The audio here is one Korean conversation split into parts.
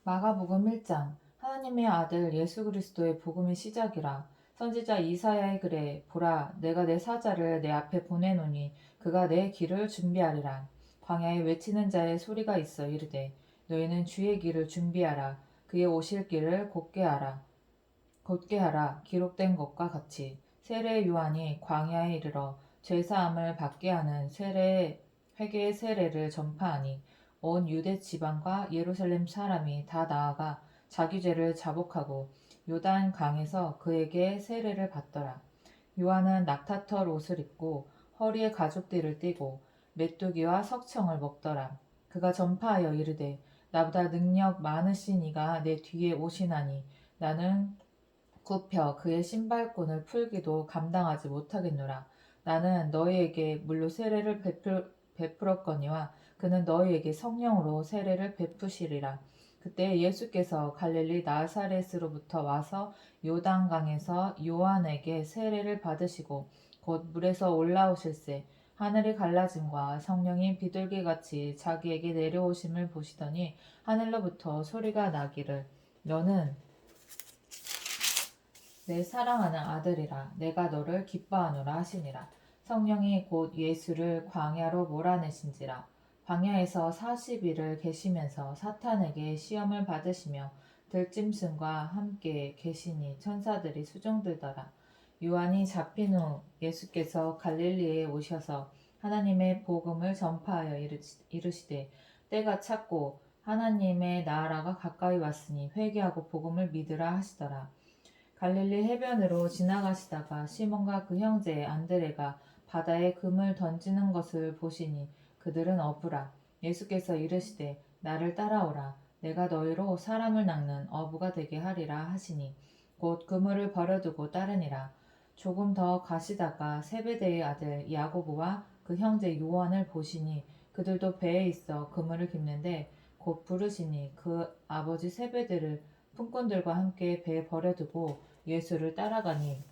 마가복음 1장. 하나님의 아들 예수 그리스도의 복음의 시작이라. 선지자 이사야의 글에 보라, 내가 내 사자를 내 앞에 보내노니 그가 내 길을 준비하리라. 광야에 외치는 자의 소리가 있어 이르되 너희는 주의 길을 준비하라. 그의 오실 길을 곧게 하라. 기록된 것과 같이 세례 요한이 광야에 이르러 죄사함을 받게 하는 회개의 세례를 전파하니 온 유대 지방과 예루살렘 사람이 다 나아가 자기 죄를 자복하고 요단 강에서 그에게 세례를 받더라. 요한은 낙타털 옷을 입고 허리에 가죽띠를 띠고 메뚜기와 석청을 먹더라. 그가 전파하여 이르되 나보다 능력 많으신 이가 내 뒤에 오시나니 나는 굽혀 그의 신발끈을 풀기도 감당하지 못하겠노라. 나는 너희에게 물로 세례를 베풀었거니와 그는 너희에게 성령으로 세례를 베푸시리라. 그때 예수께서 갈릴리 나사렛으로부터 와서 요단강에서 요한에게 세례를 받으시고 곧 물에서 올라오실새 하늘이 갈라짐과 성령이 비둘기같이 자기에게 내려오심을 보시더니 하늘로부터 소리가 나기를 너는 내 사랑하는 아들이라 내가 너를 기뻐하노라 하시니라. 성령이 곧 예수를 광야로 몰아내신지라. 광야에서 40일을 계시면서 사탄에게 시험을 받으시며 들짐승과 함께 계시니 천사들이 수종들더라. 요한이 잡힌 후 예수께서 갈릴리에 오셔서 하나님의 복음을 전파하여 이르시되 때가 찼고 하나님의 나라가 가까이 왔으니 회개하고 복음을 믿으라 하시더라. 갈릴리 해변으로 지나가시다가 시몬과 그 형제 안드레가 바다에 금을 던지는 것을 보시니 그들은 어부라. 예수께서 이르시되 나를 따라오라. 내가 너희로 사람을 낚는 어부가 되게 하리라 하시니 곧 그물을 버려두고 따르니라. 조금 더 가시다가 세베대의 아들 야고보와 그 형제 요한을 보시니 그들도 배에 있어 그물을 깁는데 곧 부르시니 그 아버지 세베대를 품꾼들과 함께 배에 버려두고 예수를 따라가니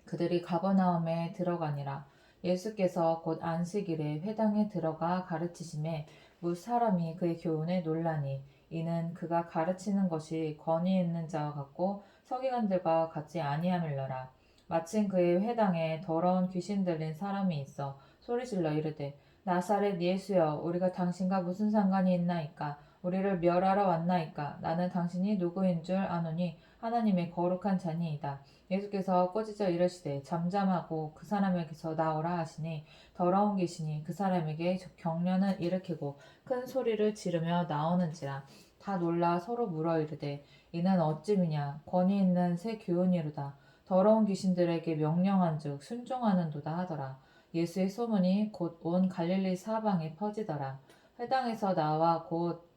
그들이 가버나움에 들어가니라. 예수께서 곧 안식일에 회당에 들어가 가르치심에 무 사람이 그의 교훈에 놀라니 이는 그가 가르치는 것이 권위 있는 자와 같고 서기관들과 같지 아니함일러라. 마침 그의 회당에 더러운 귀신 들린 사람이 있어 소리질러 이르되 나사렛 예수여 우리가 당신과 무슨 상관이 있나이까 우리를 멸하러 왔나이까 나는 당신이 누구인 줄 아노니 하나님의 거룩한 자니이다. 예수께서 꾸짖어 이르시되 잠잠하고 그 사람에게서 나오라 하시니 더러운 귀신이 그 사람에게 경련을 일으키고 큰 소리를 지르며 나오는지라. 다 놀라 서로 물어 이르되 이는 어찌미냐 권위 있는 새 교훈이로다. 더러운 귀신들에게 명령한즉 순종하는도다 하더라. 예수의 소문이 곧 온 갈릴리 사방에 퍼지더라. 회당에서 나와 곧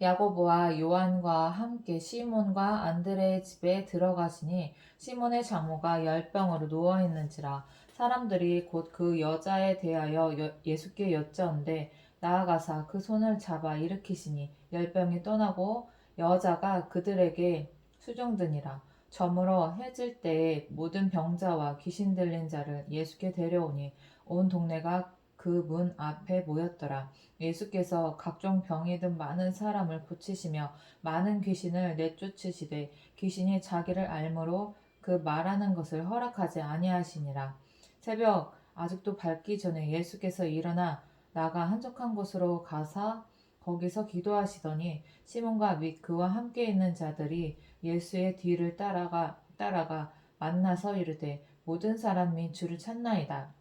야고보와 요한과 함께 시몬과 안드레의 집에 들어가시니 시몬의 장모가 열병으로 누워 있는지라. 사람들이 곧 그 여자에 대하여 예수께 여짜온데 나아가사 그 손을 잡아 일으키시니 열병이 떠나고 여자가 그들에게 수종드니라. 저물어 해질 때에 모든 병자와 귀신 들린 자를 예수께 데려오니 온 동네가 그 문 앞에 모였더라. 예수께서 각종 병이 든 많은 사람을 고치시며 많은 귀신을 내쫓으시되 귀신이 자기를 알므로 그 말하는 것을 허락하지 아니하시니라. 새벽 아직도 밝기 전에 예수께서 일어나 나가 한적한 곳으로 가사 거기서 기도하시더니 시몬과 및 그와 함께 있는 자들이 예수의 뒤를 따라가 만나서 이르되 모든 사람이 주를 찾나이다.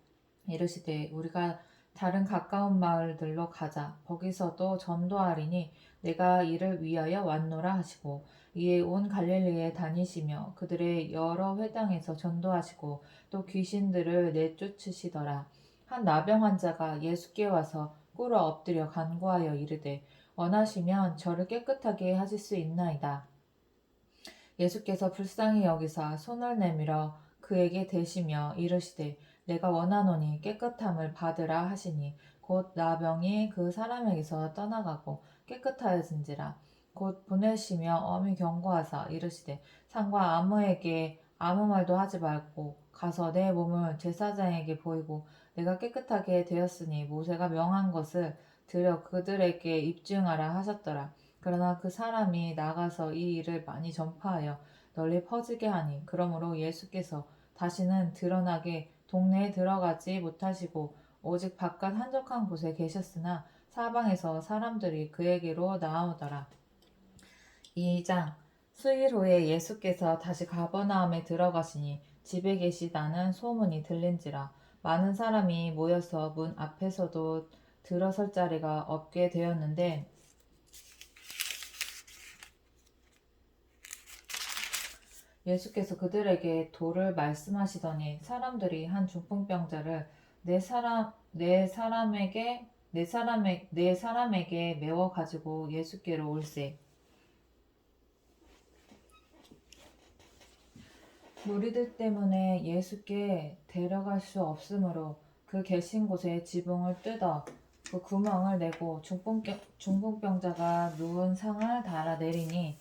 이르시되 우리가 다른 가까운 마을들로 가자. 거기서도 전도하리니 내가 이를 위하여 왔노라 하시고 이에 온 갈릴리에 다니시며 그들의 여러 회당에서 전도하시고 또 귀신들을 내쫓으시더라. 한 나병 환자가 예수께 와서 꿇어 엎드려 간구하여 이르되 원하시면 저를 깨끗하게 하실 수 있나이다. 예수께서 불쌍히 여기사 손을 내밀어 그에게 대시며 이르시되 내가 원하노니 깨끗함을 받으라 하시니 곧 나병이 그 사람에게서 떠나가고 깨끗하여진지라. 곧 보내시며 엄히 경고하사 이르시되 상과 아무에게 아무 말도 하지 말고 가서 내 몸을 제사장에게 보이고 내가 깨끗하게 되었으니 모세가 명한 것을 들여 그들에게 입증하라 하셨더라. 그러나 그 사람이 나가서 이 일을 많이 전파하여 널리 퍼지게 하니 그러므로 예수께서 다시는 드러나게 동네에 들어가지 못하시고 오직 바깥 한적한 곳에 계셨으나 사방에서 사람들이 그에게로 나아오더라. 2장 수일 후에 예수께서 다시 가버나움에 들어가시니 집에 계시다는 소문이 들린지라 많은 사람이 모여서 문 앞에서도 들어설 자리가 없게 되었는데 예수께서 그들에게 도를 말씀하시더니 사람들이 한 중풍병자를 네 사람에게 메워 가지고 예수께로 올세. 무리들 때문에 예수께 데려갈 수 없으므로 그 계신 곳에 지붕을 뜯어 그 구멍을 내고 중풍병자가 누운 상을 달아 내리니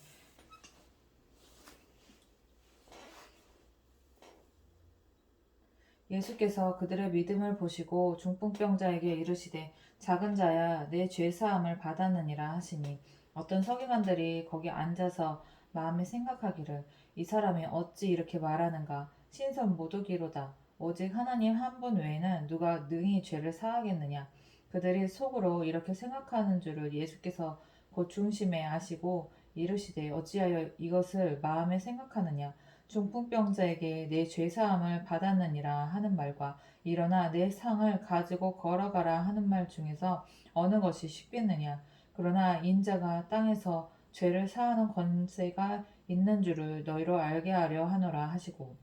예수께서 그들의 믿음을 보시고 중풍병자에게 이르시되 작은 자야 내 죄사함을 받았느니라 하시니 어떤 서기관들이 거기 앉아서 마음에 생각하기를 이 사람이 어찌 이렇게 말하는가 신선 모독이로다 오직 하나님 한 분 외에는 누가 능히 죄를 사하겠느냐 그들이 속으로 이렇게 생각하는 줄을 예수께서 곧 중심에 아시고 이르시되 어찌하여 이것을 마음에 생각하느냐 중풍병자에게 내 죄사함을 받았느니라 하는 말과 일어나 내 상을 가지고 걸어가라 하는 말 중에서 어느 것이 쉽겠느냐 그러나 인자가 땅에서 죄를 사하는 권세가 있는 줄을 너희로 알게 하려 하노라 하시고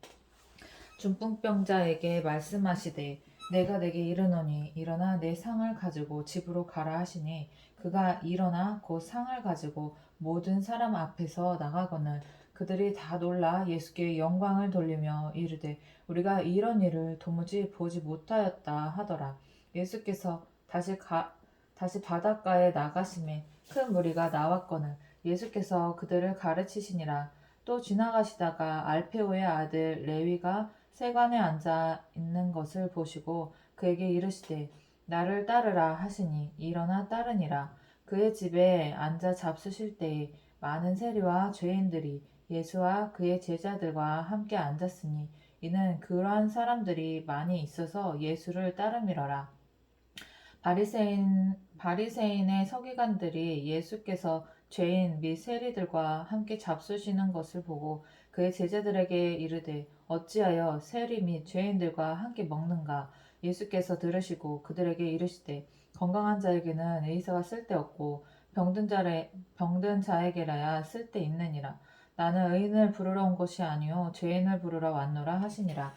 중풍병자에게 말씀하시되 내가 내게 이르노니 일어나 내 상을 가지고 집으로 가라 하시니 그가 일어나 곧 상을 가지고 모든 사람 앞에서 나가거늘 그들이 다 놀라 예수께 영광을 돌리며 이르되 우리가 이런 일을 도무지 보지 못하였다 하더라. 예수께서 다시 바닷가에 나가심에 큰 무리가 나왔거늘 예수께서 그들을 가르치시니라. 또 지나가시다가 알페오의 아들 레위가 세관에 앉아 있는 것을 보시고 그에게 이르시되 나를 따르라 하시니 일어나 따르니라. 그의 집에 앉아 잡수실 때에 많은 세리와 죄인들이 예수와 그의 제자들과 함께 앉았으니 이는 그러한 사람들이 많이 있어서 예수를 따름이러라. 바리새인의 서기관들이 예수께서 죄인 및 세리들과 함께 잡수시는 것을 보고 그의 제자들에게 이르되 어찌하여 세리 및 죄인들과 함께 먹는가 예수께서 들으시고 그들에게 이르시되 건강한 자에게는 의사가 쓸데없고 병든 자에게라야 쓸데있느니라 나는 의인을 부르러 온 것이 아니요 죄인을 부르러 왔노라 하시니라.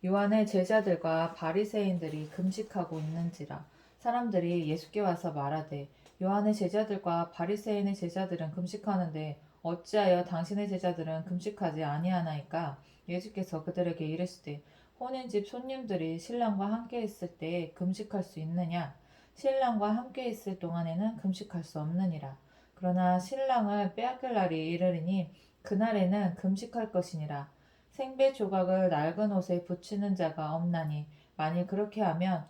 요한의 제자들과 바리새인들이 금식하고 있는지라 사람들이 예수께 와서 말하되 요한의 제자들과 바리새인의 제자들은 금식하는데 어찌하여 당신의 제자들은 금식하지 아니하나이까 예수께서 그들에게 이르시되 혼인집 손님들이 신랑과 함께 있을 때에 금식할 수 있느냐 신랑과 함께 있을 동안에는 금식할 수 없느니라 그러나 신랑을 빼앗길 날이 이르리니 그날에는 금식할 것이니라 생배 조각을 낡은 옷에 붙이는 자가 없나니 만일 그렇게 하면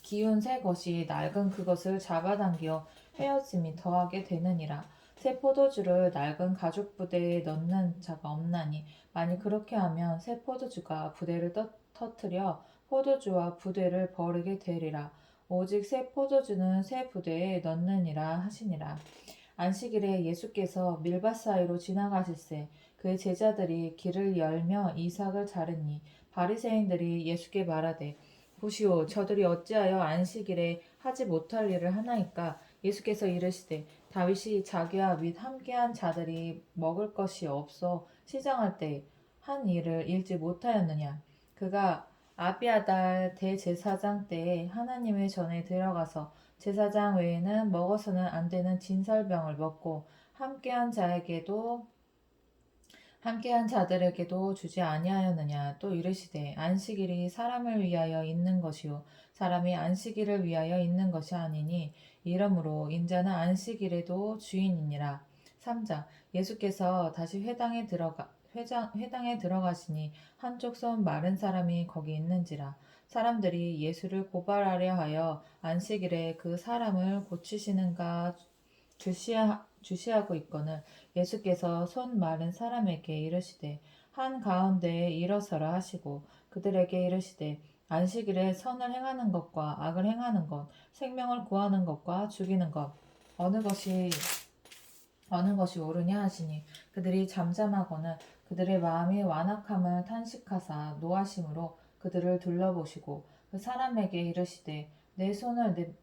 기운 새 것이 낡은 그것을 잡아당겨 헤어짐이 더하게 되느니라. 새 포도주를 낡은 가죽 부대에 넣는 자가 없나니 만일 그렇게 하면 새 포도주가 부대를 터뜨려 포도주와 부대를 버리게 되리라. 오직 새 포도주는 새 부대에 넣느니라 하시니라. 안식일에 예수께서 밀밭 사이로 지나가실새 그의 제자들이 길을 열며 이삭을 자르니 바리새인들이 예수께 말하되 보시오 저들이 어찌하여 안식일에 하지 못할 일을 하나이까 예수께서 이르시되 다윗이 자기와 및 함께한 자들이 먹을 것이 없어 시장할 때 한 일을 잃지 못하였느냐 그가 아비아달 대제사장 때에 하나님의 전에 들어가서 제사장 외에는 먹어서는 안 되는 진설병을 먹고 함께한 자들에게도 주지 아니하였느냐 또 이르시되 안식일이 사람을 위하여 있는 것이요 사람이 안식일을 위하여 있는 것이 아니니 이러므로 인자는 안식일에도 주인이니라 3장 예수께서 다시 회당에 들어가시니 한쪽 손 마른 사람이 거기 있는지라 사람들이 예수를 고발하려 하여 안식일에 그 사람을 고치시는가 주시하고 있거늘 예수께서 손 마른 사람에게 이르시되 한 가운데에 일어서라 하시고 그들에게 이르시되 안식일에 선을 행하는 것과 악을 행하는 것 생명을 구하는 것과 죽이는 것 어느 것이 옳으냐 하시니 그들이 잠잠하거늘 그들의 마음이 완악함을 탄식하사 노하심으로 그들을 둘러보시고 그 사람에게 이르시되 내 손을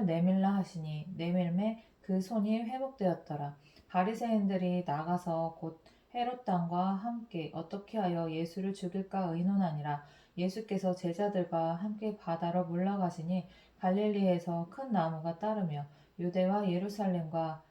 내밀라 하시니 내밀매 그 손이 회복되었더라. 바리새인들이 나가서 곧 헤롯 당과 함께 어떻게 하여 예수를 죽일까 의논하니라. 예수께서 제자들과 함께 바다로 물러가시니 갈릴리에서 큰 나무가 따르며 유대와 예루살렘과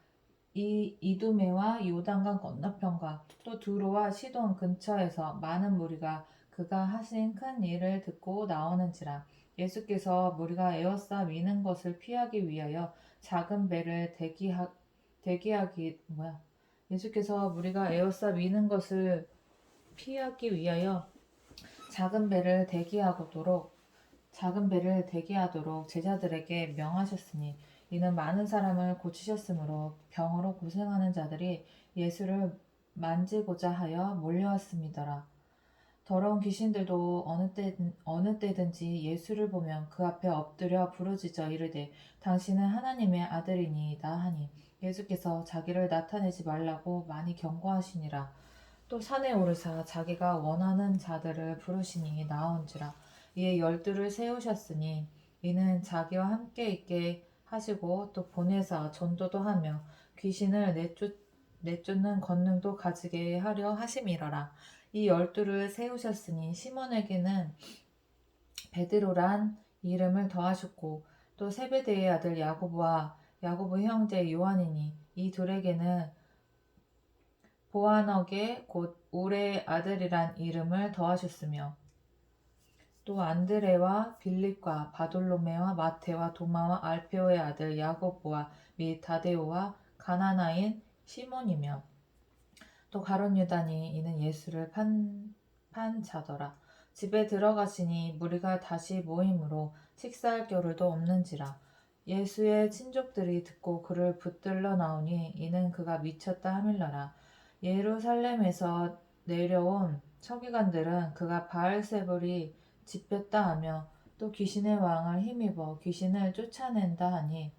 이두메와 요단강 건너편과 또 두로와 시돈 근처에서 많은 무리가 그가 하신 큰 일을 듣고 나오는지라. 예수께서 무리가 에워싸 미는 것을 피하기 위하여 작은 배를 예수께서 무리가 에워싸 미는 것을 피하기 위하여 작은 배를 대기하도록 제자들에게 명하셨으니 이는 많은 사람을 고치셨으므로 병으로 고생하는 자들이 예수를 만지고자 하여 몰려왔음이더라. 더러운 귀신들도 어느 때든지 예수를 보면 그 앞에 엎드려 부르짖어 이르되 당신은 하나님의 아들이니이다 하니 예수께서 자기를 나타내지 말라고 많이 경고하시니라. 또 산에 오르사 자기가 원하는 자들을 부르시니 나온지라. 이에 12를 세우셨으니 이는 자기와 함께 있게 하시고 또 보내사 전도도 하며 귀신을 내쫓는 권능도 가지게 하려 하심이러라. 이 12를 세우셨으니 시몬에게는 베드로란 이름을 더하셨고 또 세베대의 아들 야고보와 야고보 형제 요한이니 이 둘에게는 보아너게 곧 우레의 아들이란 이름을 더하셨으며 또 안드레와 빌립과 바돌로메와 마테와 도마와 알페오의 아들 야고보와 및 다데오와 가나나인 시몬이며 또 가룟 유다니 이는 예수를 판 자더라. 집에 들어가시니 무리가 다시 모임으로 식사할 겨를도 없는지라. 예수의 친족들이 듣고 그를 붙들러 나오니 이는 그가 미쳤다 하밀러라. 예루살렘에서 내려온 서기관들은 그가 바알세불이 집혔다 하며 또 귀신의 왕을 힘입어 귀신을 쫓아낸다 하니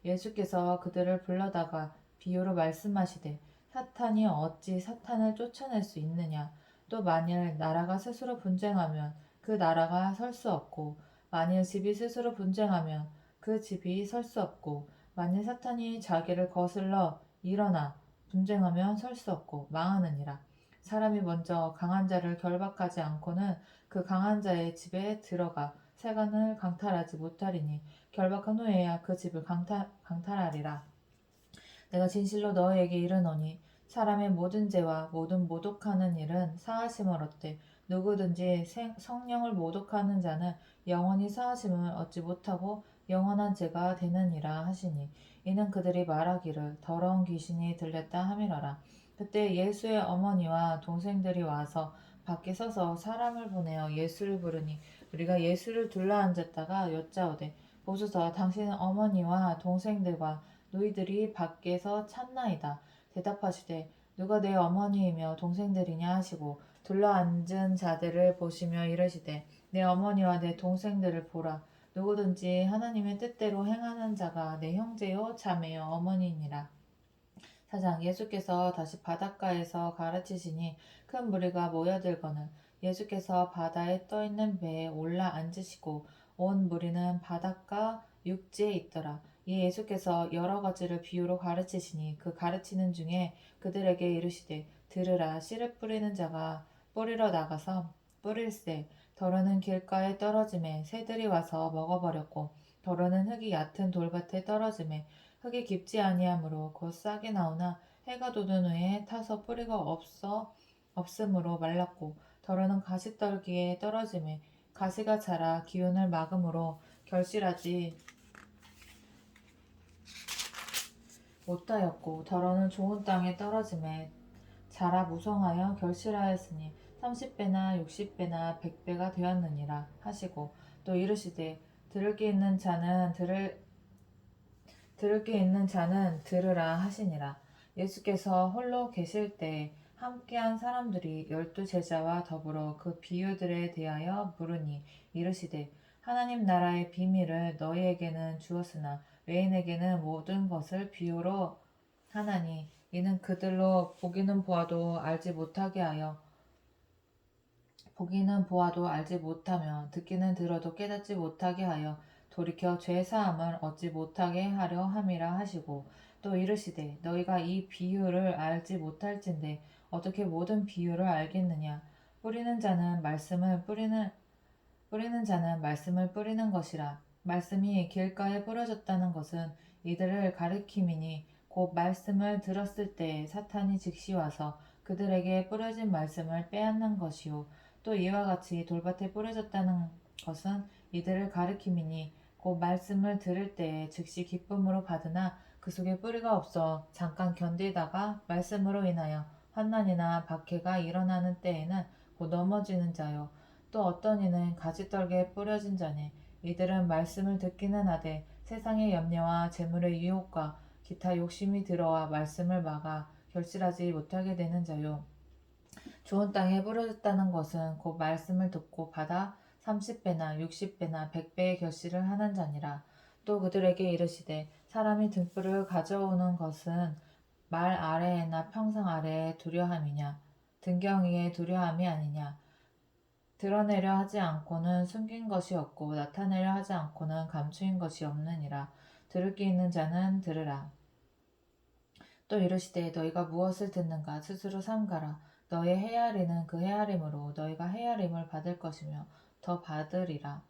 예수께서 그들을 불러다가 비유로 말씀하시되 사탄이 어찌 사탄을 쫓아낼 수 있느냐. 또 만일 나라가 스스로 분쟁하면 그 나라가 설 수 없고 만일 집이 스스로 분쟁하면 그 집이 설 수 없고 만일 사탄이 자기를 거슬러 일어나 분쟁하면 설 수 없고 망하느니라. 사람이 먼저 강한 자를 결박하지 않고는 그 강한 자의 집에 들어가 세간을 강탈하지 못하리니 결박한 후에야 그 집을 강탈하리라. 내가 진실로 너희에게 이르노니 사람의 모든 죄와 모든 모독하는 일은 사하심을 얻되 누구든지 성령을 모독하는 자는 영원히 사하심을 얻지 못하고 영원한 죄가 되느니라 하시니 이는 그들이 말하기를 더러운 귀신이 들렸다 함이러라. 그때 예수의 어머니와 동생들이 와서 밖에 서서 사람을 보내어 예수를 부르니 우리가 예수를 둘러앉았다가 여짜오되 보소서 당신은 어머니와 동생들과 너희들이 밖에서 찾나이다. 대답하시되 누가 내 어머니이며 동생들이냐 하시고 둘러앉은 자들을 보시며 이르시되 내 어머니와 내 동생들을 보라. 누구든지 하나님의 뜻대로 행하는 자가 내 형제요 자매요 어머니니라. 4장 예수께서 다시 바닷가에서 가르치시니 큰 무리가 모여들거늘 예수께서 바다에 떠있는 배에 올라 앉으시고 온 무리는 바닷가 육지에 있더라. 이 예수께서 여러 가지를 비유로 가르치시니 그 가르치는 중에 그들에게 이르시되 들으라. 씨를 뿌리는 자가 뿌리러 나가서 뿌릴새 더러는 길가에 떨어짐에 새들이 와서 먹어버렸고 더러는 흙이 얕은 돌밭에 떨어짐에 흙이 깊지 아니하므로 곧 싹이 나오나 해가 돋은 후에 타서 뿌리가 없으므로 말랐고 더러는 가시떨기에 떨어짐에 가시가 자라 기운을 막음으로 결실하지 못하였고 더러는 좋은 땅에 떨어짐에 자라 무성하여 결실하였으니 30배나 60배나 100배가 되었느니라 하시고 또 이르시되 들을 게 있는 자는 들으라 하시니라. 예수께서 홀로 계실 때 함께한 사람들이 12제자와 더불어 그 비유들에 대하여 물으니 이르시되 하나님 나라의 비밀을 너희에게는 주었으나 외인에게는 모든 것을 비유로 하나니 이는 그들로 보기는 보아도 알지 못하며 듣기는 들어도 깨닫지 못하게 하여 돌이켜 죄 사함을 얻지 못하게 하려 함이라 하시고 또 이르시되 너희가 이 비유를 알지 못할진대 어떻게 모든 비유를 알겠느냐 뿌리는 자는 말씀을 뿌리는 것이라 말씀이 길가에 뿌려졌다는 것은 이들을 가리킴이니 곧 말씀을 들었을 때 사탄이 즉시 와서 그들에게 뿌려진 말씀을 빼앗는 것이요 또 이와 같이 돌밭에 뿌려졌다는 것은 이들을 가리킴이니 곧 말씀을 들을 때에 즉시 기쁨으로 받으나 그 속에 뿌리가 없어 잠깐 견디다가 말씀으로 인하여 환난이나 박해가 일어나는 때에는 곧 넘어지는 자요 또 어떤 이는 가지떨기에 뿌려진 자니 이들은 말씀을 듣기는 하되 세상의 염려와 재물의 유혹과 기타 욕심이 들어와 말씀을 막아 결실하지 못하게 되는 자요 좋은 땅에 뿌려졌다는 것은 곧 말씀을 듣고 받아 30배나 60배나 100배의 결실을 하는 자니라. 또 그들에게 이르시되 사람이 등불을 가져오는 것은 말 아래에나 평상 아래에 두려함이냐 등경 위에 두려함이 아니냐 드러내려 하지 않고는 숨긴 것이 없고 나타내려 하지 않고는 감추인 것이 없느니라. 들을 게 있는 자는 들으라. 또 이르시되 너희가 무엇을 듣는가 스스로 삼가라. 너의 헤아리는 그 헤아림으로 너희가 헤아림을 받을 것이며 더 받으리라.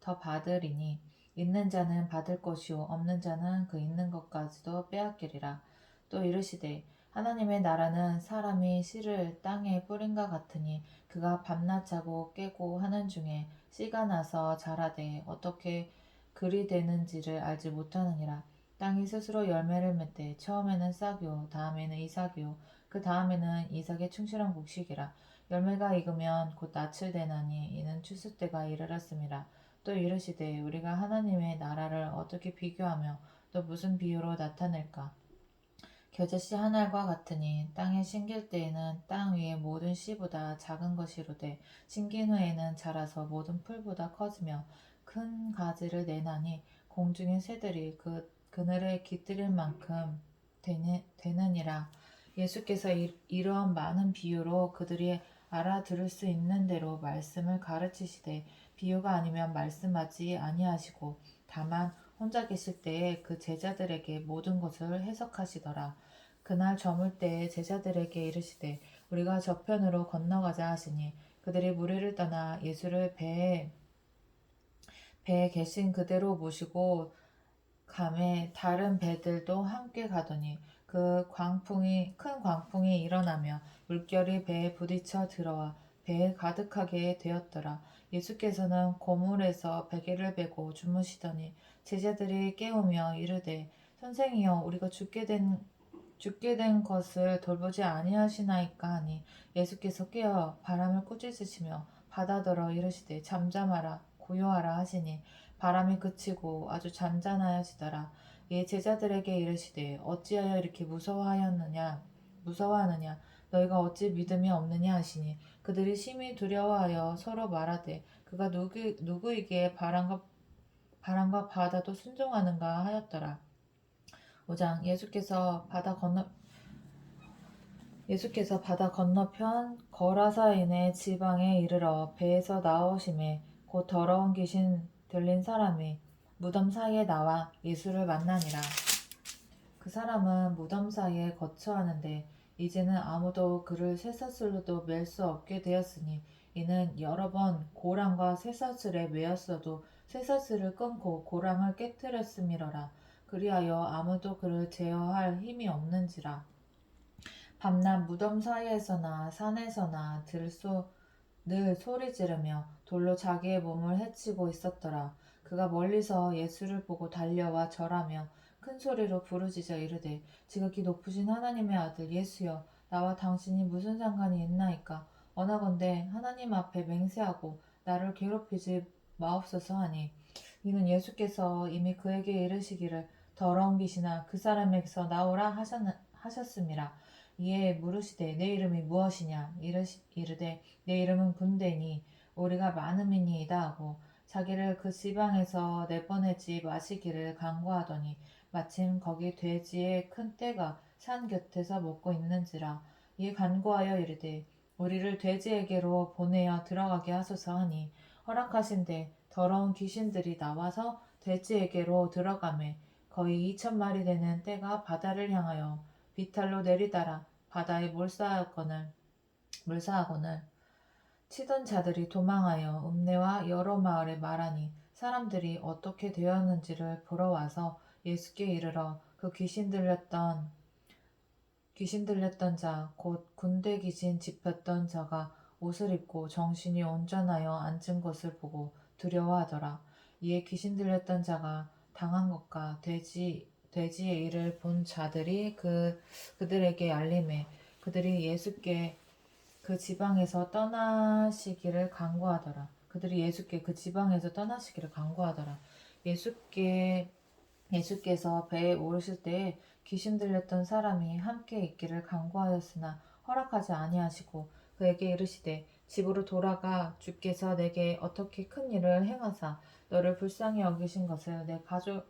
더 받으리니 있는 자는 받을 것이요 없는 자는 그 있는 것까지도 빼앗기리라. 또 이르시되 하나님의 나라는 사람이 씨를 땅에 뿌린과 같으니 그가 밤낮 자고 깨고 하는 중에 씨가 나서 자라되 어떻게 그리 되는지를 알지 못하느니라. 땅이 스스로 열매를 맺되 처음에는 싹이요 다음에는 이삭이요 그 다음에는 이삭의 충실한 곡식이라. 열매가 익으면 곧 낯을 대나니 이는 추수 때가 이르렀음이라. 또 이르시되 우리가 하나님의 나라를 어떻게 비교하며 또 무슨 비유로 나타낼까. 겨자씨 한 알과 같으니 땅에 심길 때에는 땅 위의 모든 씨보다 작은 것이로되 심긴 후에는 자라서 모든 풀보다 커지며 큰 가지를 내나니 공중의 새들이 그 그늘에 깃들일 만큼 되느니라. 예수께서 이러한 많은 비유로 그들이 알아들을 수 있는 대로 말씀을 가르치시되 비유가 아니면 말씀하지 아니하시고 다만 혼자 계실 때에 그 제자들에게 모든 것을 해석하시더라. 그날 저물 때에 제자들에게 이르시되 우리가 저편으로 건너가자 하시니 그들이 무리를 떠나 예수를 배에 계신 그대로 모시고 감에 다른 배들도 함께 가더니 큰 광풍이 일어나며 물결이 배에 부딪혀 들어와 배에 가득하게 되었더라. 예수께서는 고물에서 베개를 베고 주무시더니 제자들이 깨우며 이르되 선생이여 우리가 죽게 된 것을 돌보지 아니하시나이까 하니 예수께서 깨어 바람을 꾸짖으시며 바다더러 이르시되 잠잠하라 고요하라 하시니 바람이 그치고 아주 잔잔하여지더라. 예 제자들에게 이르시되 어찌하여 이렇게 무서워하느냐 너희가 어찌 믿음이 없느냐 하시니 그들이 심히 두려워하여 서로 말하되 그가 누구에게 바람과 바다도 순종하는가 하였더라. 5장 예수께서 바다 건너편 거라사인의 지방에 이르러 배에서 나오심에 곧 더러운 귀신 들린 사람이 무덤 사이에 나와 예수를 만나니라. 그 사람은 무덤 사이에 거처하는데 이제는 아무도 그를 쇠사슬로도 맬 수 없게 되었으니 이는 여러 번 고랑과 쇠사슬에 매였어도 쇠사슬을 끊고 고랑을 깨뜨렸음이러라. 그리하여 아무도 그를 제어할 힘이 없는지라. 밤낮 무덤 사이에서나 산에서나 늘 소리 지르며 돌로 자기의 몸을 해치고 있었더라. 그가 멀리서 예수를 보고 달려와 절하며 큰 소리로 부르짖어 이르되 지극히 높으신 하나님의 아들 예수여 나와 당신이 무슨 상관이 있나이까 원하건대 하나님 앞에 맹세하고 나를 괴롭히지 마옵소서 하니 이는 예수께서 이미 그에게 이르시기를 더러운 귀신아 그 사람에게서 나오라 하셨음이라. 이에 물으시되 내 이름이 무엇이냐 이르되 내 이름은 군대니 우리가 많음이니이다 하고 자기를 그 지방에서 내보내지 마시기를 간구하더니 마침 거기 돼지의 큰 떼가 산 곁에서 먹고 있는지라. 이에 간구하여 이르되 우리를 돼지에게로 보내어 들어가게 하소서 하니 허락하신대 더러운 귀신들이 나와서 돼지에게로 들어가매 거의 2,000마리 되는 떼가 바다를 향하여 비탈로 내리다라 바다에 몰사하거늘 치던 자들이 도망하여 읍내와 여러 마을에 말하니 사람들이 어떻게 되었는지를 보러 와서 예수께 이르러 그 귀신 들렸던 자 곧 군대 귀신 짚었던 자가 옷을 입고 정신이 온전하여 앉은 것을 보고 두려워하더라. 이에 귀신 들렸던 자가 당한 것과 돼지의 일을 본 자들이 그들에게 알림해 그들이 예수께 그 지방에서 떠나시기를 간구하더라. 그들이 예수께 그 지방에서 떠나시기를 간구하더라. 예수께서 배에 오르실 때에 귀신 들렸던 사람이 함께 있기를 간구하였으나 허락하지 아니하시고 그에게 이르시되 집으로 돌아가 주께서 내게 어떻게 큰 일을 행하사 너를 불쌍히 여기신 것을 내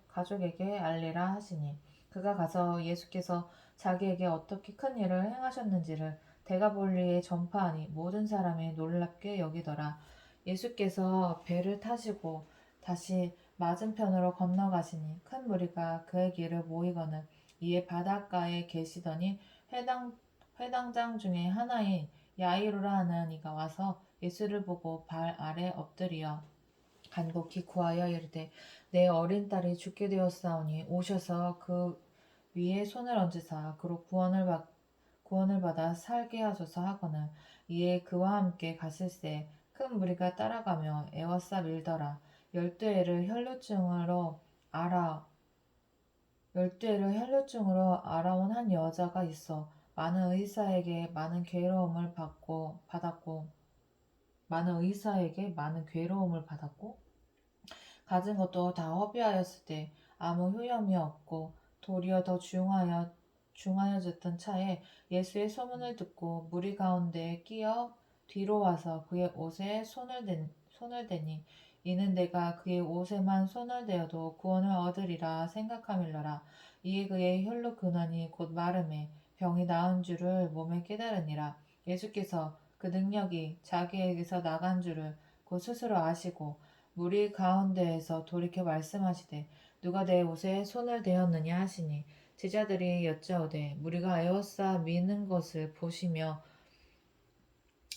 가족에게 알리라 하시니 그가 가서 예수께서 자기에게 어떻게 큰 일을 행하셨는지를 데가볼리에 전파하니 모든 사람이 놀랍게 여기더라. 예수께서 배를 타시고 다시 맞은편으로 건너가시니 큰 무리가 그에게로 모이거늘 이에 바닷가에 계시더니 회당장 중에 하나인 야이로라 하는 이가 와서 예수를 보고 발 아래 엎드리어 간곡히 구하여 이르되 내 어린 딸이 죽게 되었사오니 오셔서 그 위에 손을 얹으사 그로 구원을 받아 살게 하소서 하거늘 이에 그와 함께 갔을새 큰 무리가 따라가며 애워싸 밀더라. 알아 열두 해를 혈루증으로 알아온 한 여자가 있어 많은 괴로움을 받았고 가진 것도 다 허비하였을 때 아무 효염이 없고 도리어 더 중하여졌던 차에 예수의 소문을 듣고 무리 가운데 끼어 뒤로 와서 그의 옷에 손을 대니 이는 내가 그의 옷에만 손을 대어도 구원을 얻으리라 생각함일러라. 이에 그의 혈루 근원이 곧 마름에 병이 나은 줄을 몸에 깨달으니라. 예수께서 그 능력이 자기에게서 나간 줄을 곧 스스로 아시고 무리 가운데에서 돌이켜 말씀하시되 누가 내 옷에 손을 대었느냐 하시니 제자들이 여짜오되 무리가 에워싸 미는 것을 보시며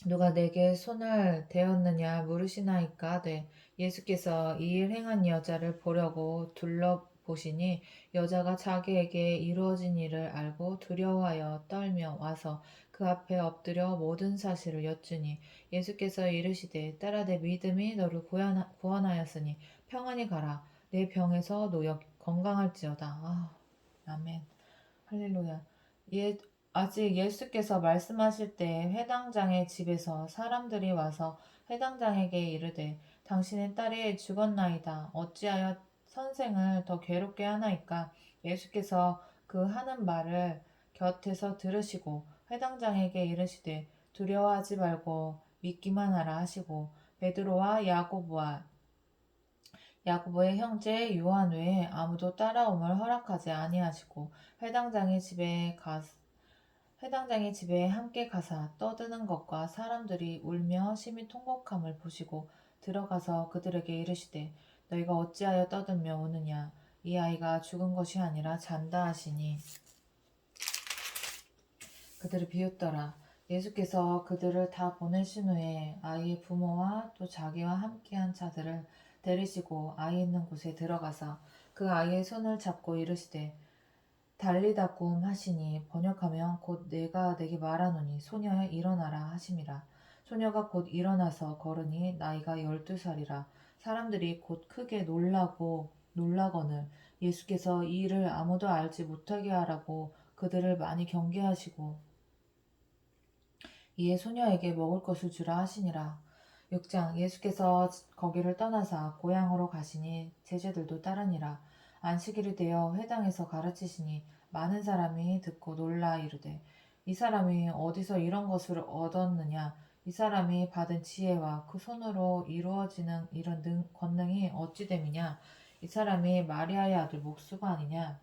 누가 내게 손을 대었느냐 물으시나이까 하되 예수께서 이 일 행한 여자를 보려고 둘러보시니 여자가 자기에게 이루어진 일을 알고 두려워하여 떨며 와서 그 앞에 엎드려 모든 사실을 여쭈니 예수께서 이르시되 딸아 내 믿음이 너를 구원하였으니 평안히 가라 내 병에서 놓여 건강할지어다. 아멘. 할렐루야. 아직 예수께서 말씀하실 때 회당장의 집에서 사람들이 와서 회당장에게 이르되 당신의 딸이 죽었나이다. 어찌하여 선생을 더 괴롭게 하나이까? 예수께서 그 하는 말을 곁에서 들으시고 회당장에게 이르시되 두려워하지 말고 믿기만 하라 하시고 베드로와 야고보의 형제 요한 외에 아무도 따라옴을 허락하지 아니하시고 회당장의 집에 함께 가사 떠드는 것과 사람들이 울며 심히 통곡함을 보시고 들어가서 그들에게 이르시되 너희가 어찌하여 떠들며 우느냐 이 아이가 죽은 것이 아니라 잔다 하시니 그들을 비웃더라. 예수께서 그들을 다 보내신 후에 아이의 부모와 또 자기와 함께한 자들을 데리시고 아이 있는 곳에 들어가서 그 아이의 손을 잡고 이르시되 달리다 꿈 하시니 번역하면 곧 내가 내게 말하노니 소녀여 일어나라 하심이라. 소녀가 곧 일어나서 걸으니 나이가 12살이라. 사람들이 곧 크게 놀라거늘 예수께서 이 일을 아무도 알지 못하게 하라고 그들을 많이 경계하시고 이에 소녀에게 먹을 것을 주라 하시니라. 6장 예수께서 거기를 떠나사 고향으로 가시니 제자들도 따르니라. 안식일이 되어 회당에서 가르치시니 많은 사람이 듣고 놀라 이르되 이 사람이 어디서 이런 것을 얻었느냐. 이 사람이 받은 지혜와 그 손으로 이루어지는 이런 권능이 어찌 됨이냐. 이 사람이 마리아의 아들 목수가 아니냐.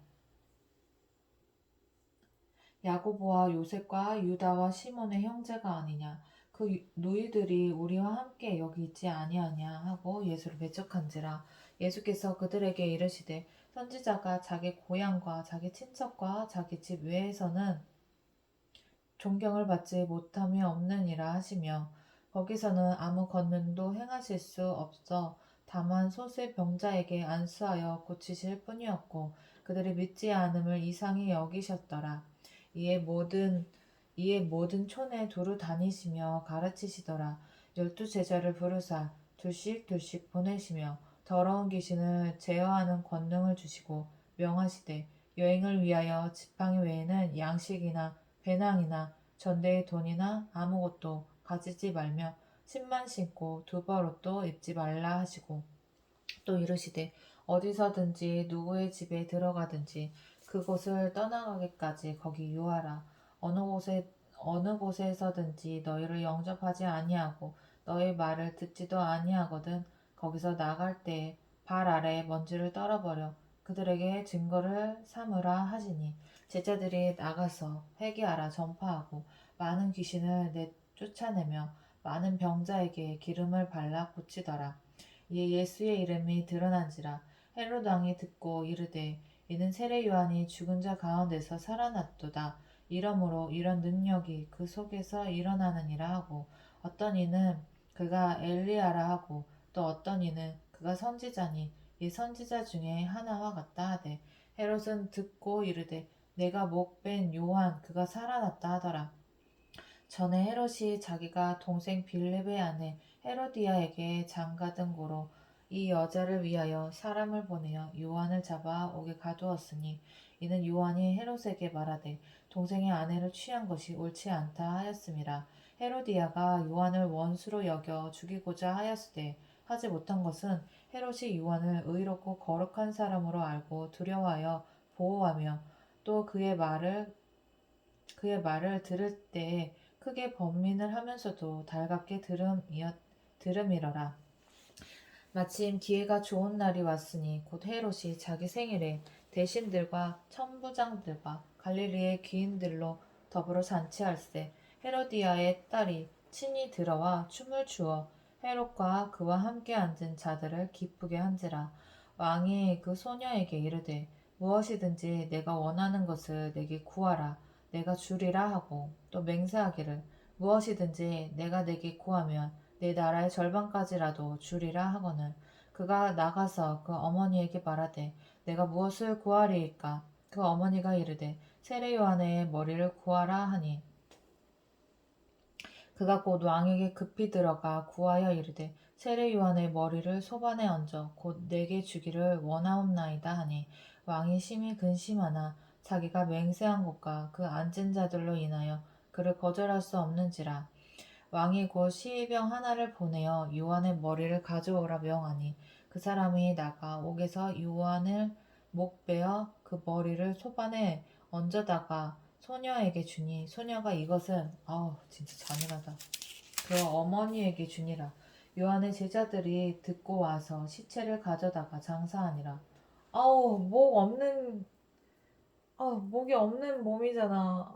야고보와 요셉과 유다와 시몬의 형제가 아니냐. 그 누이들이 우리와 함께 여기 있지 아니하냐 하고 예수를 배척한지라. 예수께서 그들에게 이르시되 선지자가 자기 고향과 자기 친척과 자기 집 외에서는 존경을 받지 못함이 없느니라 하시며 거기서는 아무 권능도 행하실 수 없어 다만 소수 병자에게 안수하여 고치실 뿐이었고 그들이 믿지 않음을 이상히 여기셨더라. 이에 모든 촌에 두루 다니시며 가르치시더라. 12제자를 부르사 둘씩 둘씩 보내시며 더러운 귀신을 제어하는 권능을 주시고 명하시되 여행을 위하여 지팡이 외에는 양식이나 배낭이나 전대의 돈이나 아무것도 가지지 말며 신만 신고 두벌옷도 입지 말라 하시고 또 이르시되 어디서든지 누구의 집에 들어가든지 그곳을 떠나가기까지 거기 유하라. 어느 곳에서든지 너희를 영접하지 아니하고 너희 말을 듣지도 아니하거든 거기서 나갈 때에 발 아래에 먼지를 떨어버려 그들에게 증거를 삼으라 하시니 제자들이 나가서 회개하라 전파하고 많은 귀신을 내쫓아내며 많은 병자에게 기름을 발라 고치더라. 이에 예수의 이름이 드러난지라. 헤롯 왕이 듣고 이르되 이는 세례 요한이 죽은 자 가운데서 살아났도다. 이러므로 이런 능력이 그 속에서 일어나느니라 하고 어떤 이는 그가 엘리야라 하고 또 어떤 이는 그가 선지자니 이 선지자 중에 하나와 같다 하되 헤롯은 듣고 이르되 내가 목 뺀 요한 그가 살아났다 하더라. 전에 헤롯이 자기가 동생 빌립의 아내 헤로디아에게 장가든 고로 이 여자를 위하여 사람을 보내어 요한을 잡아 옥에 가두었으니 이는 요한이 헤롯에게 말하되 동생의 아내를 취한 것이 옳지 않다 하였음이라. 헤로디아가 요한을 원수로 여겨 죽이고자 하였으되 하지 못한 것은 헤롯이 요한을 의롭고 거룩한 사람으로 알고 두려워하여 보호하며 또 그의 말을 들을 때에 크게 번민을 하면서도 달갑게 들음이러라. 마침 기회가 좋은 날이 왔으니 곧 헤롯이 자기 생일에 대신들과 천부장들과 갈릴리의 귀인들로 더불어 잔치할세 헤로디아의 딸이 친히 들어와 춤을 추어 헤롯과 그와 함께 앉은 자들을 기쁘게 한지라. 왕이 그 소녀에게 이르되 무엇이든지 내가 원하는 것을 내게 구하라 내가 주리라 하고 또 맹세하기를 무엇이든지 내가 내게 구하면 내 나라의 절반까지라도 주리라 하거늘 그가 나가서 그 어머니에게 말하되 내가 무엇을 구하리이까 그 어머니가 이르되 세례 요한의 머리를 구하라 하니 그가 곧 왕에게 급히 들어가 구하여 이르되 세례 요한의 머리를 소반에 얹어 곧 내게 주기를 원하옵나이다 하니 왕이 심히 근심하나 자기가 맹세한 것과 그 앉은 자들로 인하여 그를 거절할 수 없는지라. 왕이 곧 시의병 하나를 보내어 요한의 머리를 가져오라 명하니 그 사람이 나가 옥에서 요한을 목 베어 그 머리를 소반에 얹어다가 소녀에게 주니 소녀가 이것은 진짜 잔인하다. 그 어머니에게 주니라. 요한의 제자들이 듣고 와서 시체를 가져다가 장사하니라. 목 없는 목이 없는 몸이잖아.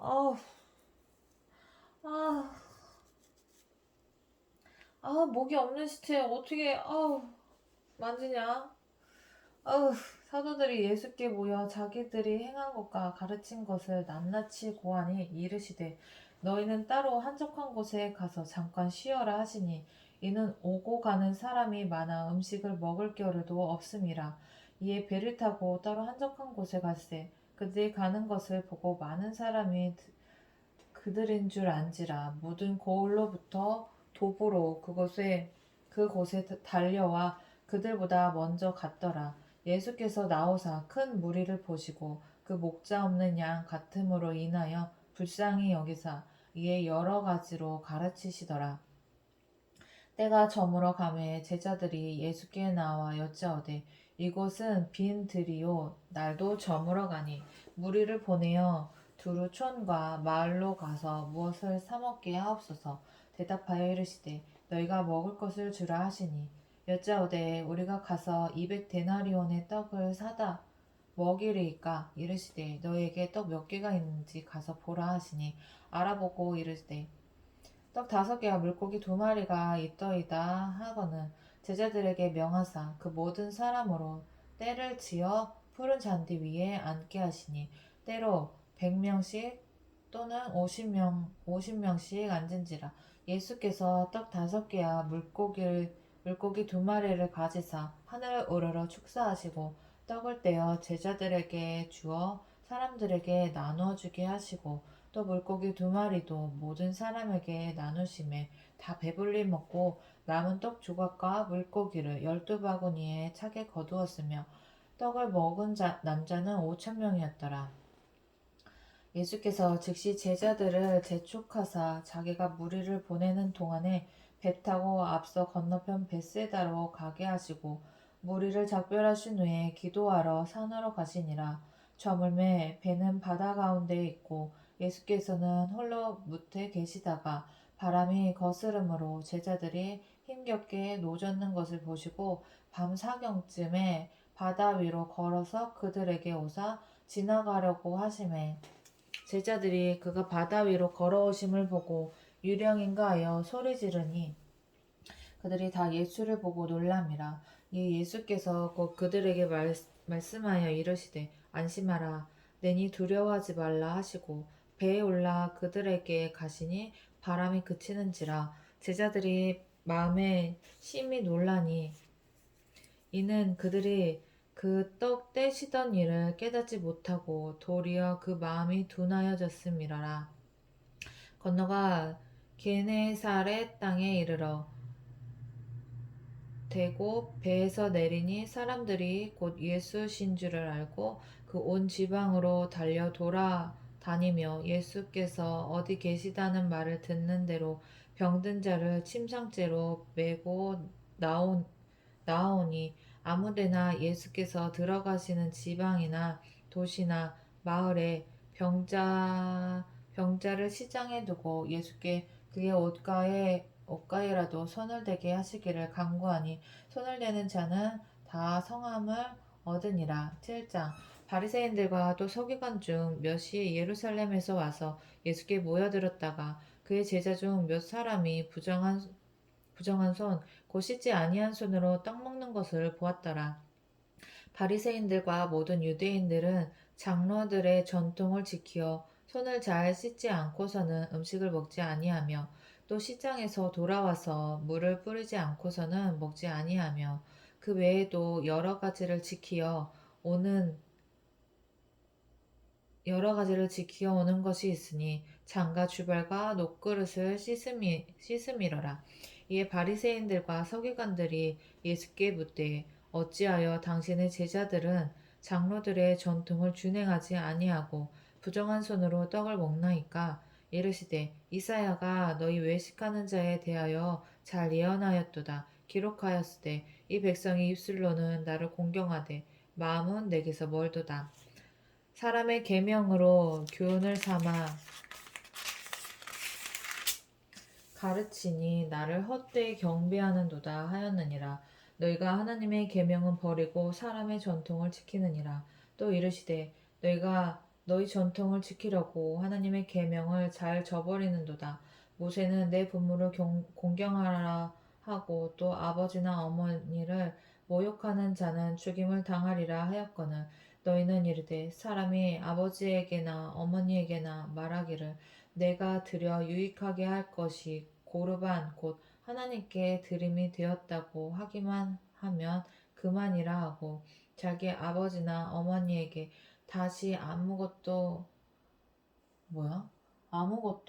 아, 목이 없는 시체 어떻게 만지냐? 아우, 사도들이 예수께 모여 자기들이 행한 것과 가르친 것을 낱낱이 고하니 이르시되 너희는 따로 한적한 곳에 가서 잠깐 쉬어라 하시니 이는 오고 가는 사람이 많아 음식을 먹을 겨를도 없음이라. 이에 배를 타고 따로 한적한 곳에 갔세 그들이 가는 것을 보고 많은 사람이 그들인 줄 안지라. 모든 고을로부터 도보로 그곳에 달려와 그들보다 먼저 갔더라. 예수께서 나오사 큰 무리를 보시고 그 목자 없는 양 같음으로 인하여 불쌍히 여기사 이에 여러 가지로 가르치시더라. 때가 저물어 가매 제자들이 예수께 나와 여짜오되 이곳은 빈 들이요 날도 저물어 가니 무리를 보내어 두루 촌과 마을로 가서 무엇을 사 먹게 하옵소서. 대답하여 이르시되 너희가 먹을 것을 주라 하시니 여짜오되 우리가 가서 200데나리온의 떡을 사다 먹이리이까. 이르시되 너희에게 떡 몇 개가 있는지 가서 보라 하시니 알아보고 이르시되 떡 5개와 물고기 2마리가 있더이다 하거늘 제자들에게 명하사 그 모든 사람으로 때를 지어 푸른 잔디 위에 앉게 하시니 때로 100명씩 또는 50명씩 앉은지라. 예수께서 떡 5개와 물고기 2마리를 가지사 하늘을 우러러 축사하시고 떡을 떼어 제자들에게 주어 사람들에게 나누어 주게 하시고 또 물고기 2마리도 모든 사람에게 나누심에 다 배불리 먹고 남은 떡 조각과 물고기를 12바구니에 차게 거두었으며 떡을 먹은 남자는 5,000명이었더라. 예수께서 즉시 제자들을 재촉하사 자기가 무리를 보내는 동안에 배 타고 앞서 건너편 벳세다로 가게 하시고 무리를 작별하신 후에 기도하러 산으로 가시니라. 저물매 배는 바다 가운데에 있고 예수께서는 홀로 무태 계시다가 바람이 거스름으로 제자들이 힘겹게 노젓는 것을 보시고 밤 사경쯤에 바다 위로 걸어서 그들에게 오사 지나가려고 하심에 제자들이 그가 바다 위로 걸어오심을 보고 유령인가 하여 소리 지르니 그들이 다 예수를 보고 놀람이라. 이 예수께서 곧 그들에게 말씀하여 이르시되 안심하라 내니 두려워하지 말라 하시고 배에 올라 그들에게 가시니 바람이 그치는지라. 제자들이 마음에 심히 놀라니 이는 그들이 그 떡 떼시던 일을 깨닫지 못하고 도리어 그 마음이 둔하여졌음이러라. 건너가 게네사렛 땅에 이르러 대고 배에서 내리니 사람들이 곧 예수신 줄을 알고 그 온 지방으로 달려 돌아다니며 예수께서 어디 계시다는 말을 듣는 대로 병든 자를 침상째로 메고 나오니 아무데나 예수께서 들어가시는 지방이나 도시나 마을에 병자를 시장에 두고 예수께 그의 옷가에라도 손을 대게 하시기를 간구하니 손을 대는 자는 다 성함을 얻으니라. 7장. 바리새인들과 또 서기관 중 몇이 예루살렘에서 와서 예수께 모여들었다가 그의 제자 중 몇 사람이 부정한 손, 곧 씻지 아니한 손으로 떡 먹는 것을 보았더라. 바리새인들과 모든 유대인들은 장로들의 전통을 지키어 손을 잘 씻지 않고서는 음식을 먹지 아니하며 또 시장에서 돌아와서 물을 뿌리지 않고서는 먹지 아니하며 그 외에도 여러 가지를 지키어 오는 것이 있으니 장과 주발과 녹그릇을 씻음이러라. 이에 바리새인들과 서기관들이 예수께 묻되 어찌하여 당신의 제자들은 장로들의 전통을 준행하지 아니하고 부정한 손으로 떡을 먹나이까. 이르시되 이사야가 너희 외식하는 자에 대하여 잘 예언하였도다. 기록하였으되 이 백성이 입술로는 나를 공경하되 마음은 내게서 멀도다. 사람의 계명으로 교훈을 삼아 가르치니 나를 헛되이 경배하는도다 하였느니라. 너희가 하나님의 계명은 버리고 사람의 전통을 지키느니라. 또 이르시되 너희가 너희 전통을 지키려고 하나님의 계명을 잘 저버리는도다. 모세는 내 부모를 공경하라 하고 또 아버지나 어머니를 모욕하는 자는 죽임을 당하리라 하였거늘 너희는 이르되 사람이 아버지에게나 어머니에게나 말하기를 내가 드려 유익하게 할 것이 고르반 곧 하나님께 드림이 되었다고 하기만 하면 그만이라 하고 자기 아버지나 어머니에게 다시 아무것도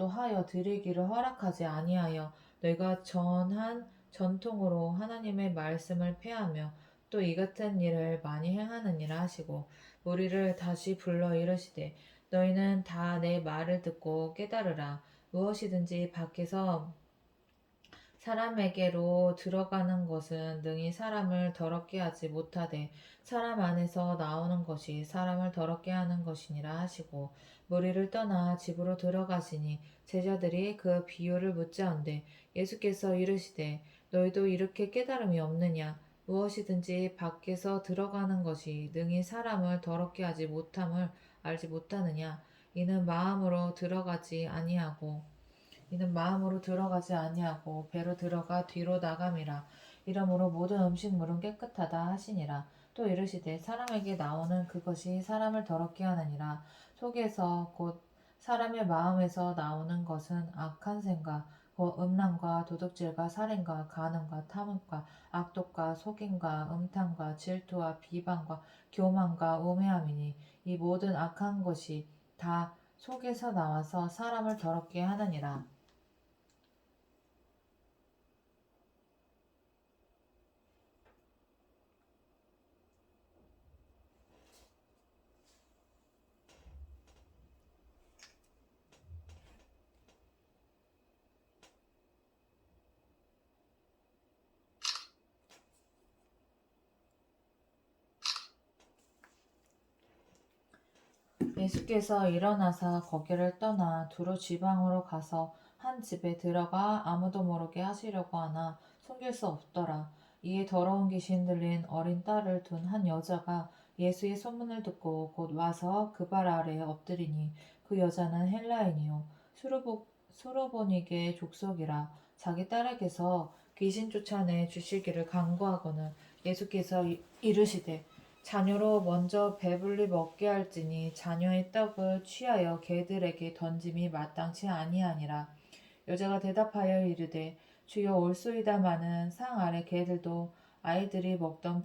하여 드리기를 허락하지 아니하여 너희가 전한 전통으로 하나님의 말씀을 폐하며 또 이 같은 일을 많이 행하느니라 하시고 우리를 다시 불러 이르시되 너희는 다 내 말을 듣고 깨달으라. 무엇이든지 밖에서 사람에게로 들어가는 것은 능히 사람을 더럽게 하지 못하되 사람 안에서 나오는 것이 사람을 더럽게 하는 것이니라 하시고 무리를 떠나 집으로 들어가시니 제자들이 그 비유를 묻자온데 예수께서 이르시되 너희도 이렇게 깨달음이 없느냐 무엇이든지 밖에서 들어가는 것이 능히 사람을 더럽게 하지 못함을 알지 못하느냐 이는 마음으로 들어가지 아니하고 배로 들어가 뒤로 나감이라. 이러므로 모든 음식물은 깨끗하다 하시니라. 또 이르시되 사람에게 나오는 그것이 사람을 더럽게 하느니라. 속에서 곧 사람의 마음에서 나오는 것은 악한 생각, 곧 음란과 도둑질과 살인과 간음과 탐욕과 악독과 속임과 음탕과 질투와 비방과 교만과 우매함이니 이 모든 악한 것이 다 속에서 나와서 사람을 더럽게 하느니라. 예수께서 일어나사 거기를 떠나 두로 지방으로 가서 한 집에 들어가 아무도 모르게 하시려고 하나 숨길 수 없더라. 이에 더러운 귀신 들린 어린 딸을 둔 한 여자가 예수의 소문을 듣고 곧 와서 그 발 아래에 엎드리니 그 여자는 헬라인이요 수로보니게 족속이라. 자기 딸에게서 귀신 쫓아내 주시기를 간구하거늘 예수께서 이르시되 자녀로 먼저 배불리 먹게 할지니 자녀의 떡을 취하여 개들에게 던짐이 마땅치 아니하니라. 여자가 대답하여 이르되 주여 올소이다마는 상 아래 개들도 아이들이 먹던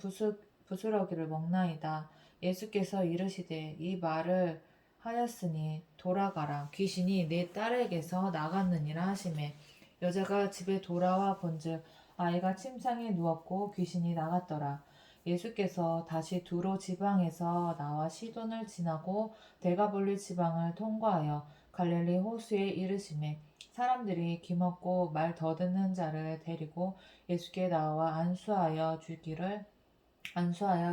부스러기를 먹나이다. 예수께서 이르시되 이 말을 하였으니 돌아가라 귀신이 내 딸에게서 나갔느니라 하시매 여자가 집에 돌아와 본즉 아이가 침상에 누웠고 귀신이 나갔더라. 예수께서 다시 두로 지방에서 나와 시돈을 지나고 데가볼리 지방을 통과하여 갈릴리 호수에 이르시매 사람들이 기먹고 말 더듬는 자를 데리고 예수께 나와 안수하여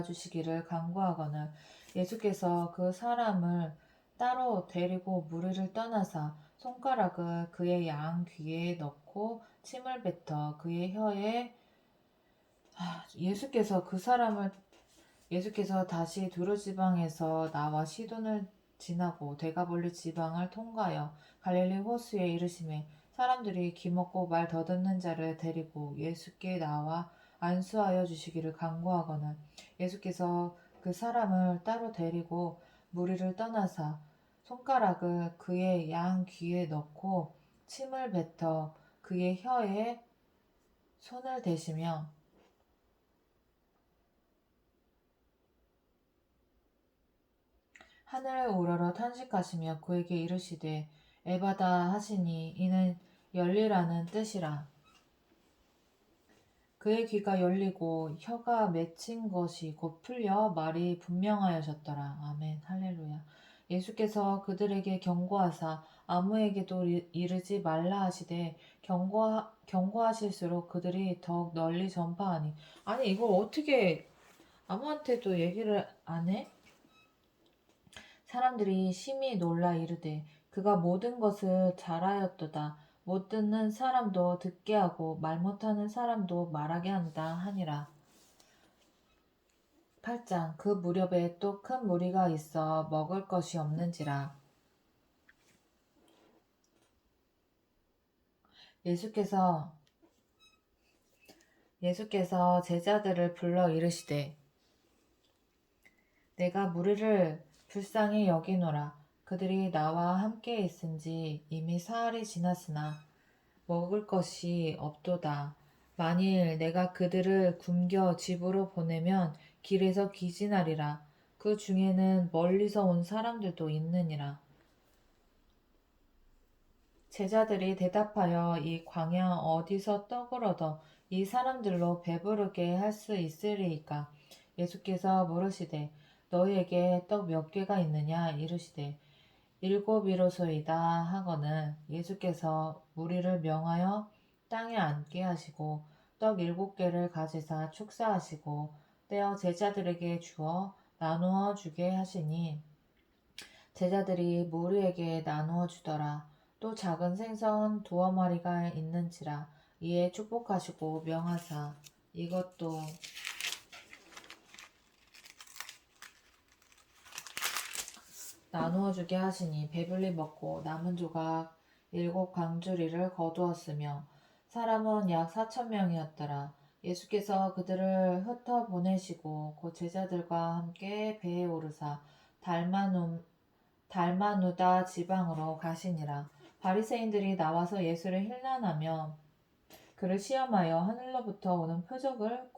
주시기를 간구하거늘 예수께서 그 사람을 따로 데리고 무리를 떠나사 손가락을 그의 양 귀에 넣고 침을 뱉어 그의 혀에 예수께서 다시 두로 지방에서 나와 시돈을 지나고 데가볼리 지방을 통과하여 갈릴리 호수에 이르시매 사람들이 기먹고 말 더듬는 자를 데리고 예수께 나와 안수하여 주시기를 간구하거늘 예수께서 그 사람을 따로 데리고 무리를 떠나사 손가락을 그의 양 귀에 넣고 침을 뱉어 그의 혀에 손을 대시며 하늘을 우러러 탄식하시며 그에게 이르시되 에바다 하시니 이는 열리라는 뜻이라. 그의 귀가 열리고 혀가 맺힌 것이 곧 풀려 말이 분명하여졌더라. 아멘. 할렐루야. 예수께서 그들에게 경고하사 아무에게도 이르지 말라 하시되 경고하실수록 그들이 더욱 널리 전파하니 아니 이걸 어떻게 아무한테도 얘기를 안 해? 사람들이 심히 놀라 이르되 그가 모든 것을 잘하였도다. 못 듣는 사람도 듣게 하고 말 못하는 사람도 말하게 한다 하니라. 8장 그 무렵에 또 큰 무리가 있어 먹을 것이 없는지라. 예수께서 제자들을 불러 이르시되 내가 무리를 불쌍히 여기노라. 그들이 나와 함께 있은지 이미 사흘이 지났으나 먹을 것이 없도다. 만일 내가 그들을 굶겨 집으로 보내면 길에서 기진하리라. 그 중에는 멀리서 온 사람들도 있느니라. 제자들이 대답하여 이 광야 어디서 떡을 얻어 이 사람들로 배부르게 할 수 있으리이까? 예수께서 물으시되 너희에게 떡 몇 개가 있느냐? 이르시되 일곱이로소이다 하거늘 예수께서 무리를 명하여 땅에 앉게 하시고 떡 7개를 가지사 축사하시고 떼어 제자들에게 주어 나누어 주게 하시니 제자들이 무리에게 나누어 주더라. 또 작은 생선 2마리가 있는지라 이에 축복하시고 명하사 이것도 나누어 주게 하시니 배불리 먹고 남은 조각 7광주리를 거두었으며 사람은 약 4,000명이었더라. 예수께서 그들을 흩어 보내시고 곧 제자들과 함께 배에 오르사 달마누다 지방으로 가시니라. 바리새인들이 나와서 예수를 힐난하며 그를 시험하여 하늘로부터 오는 표적을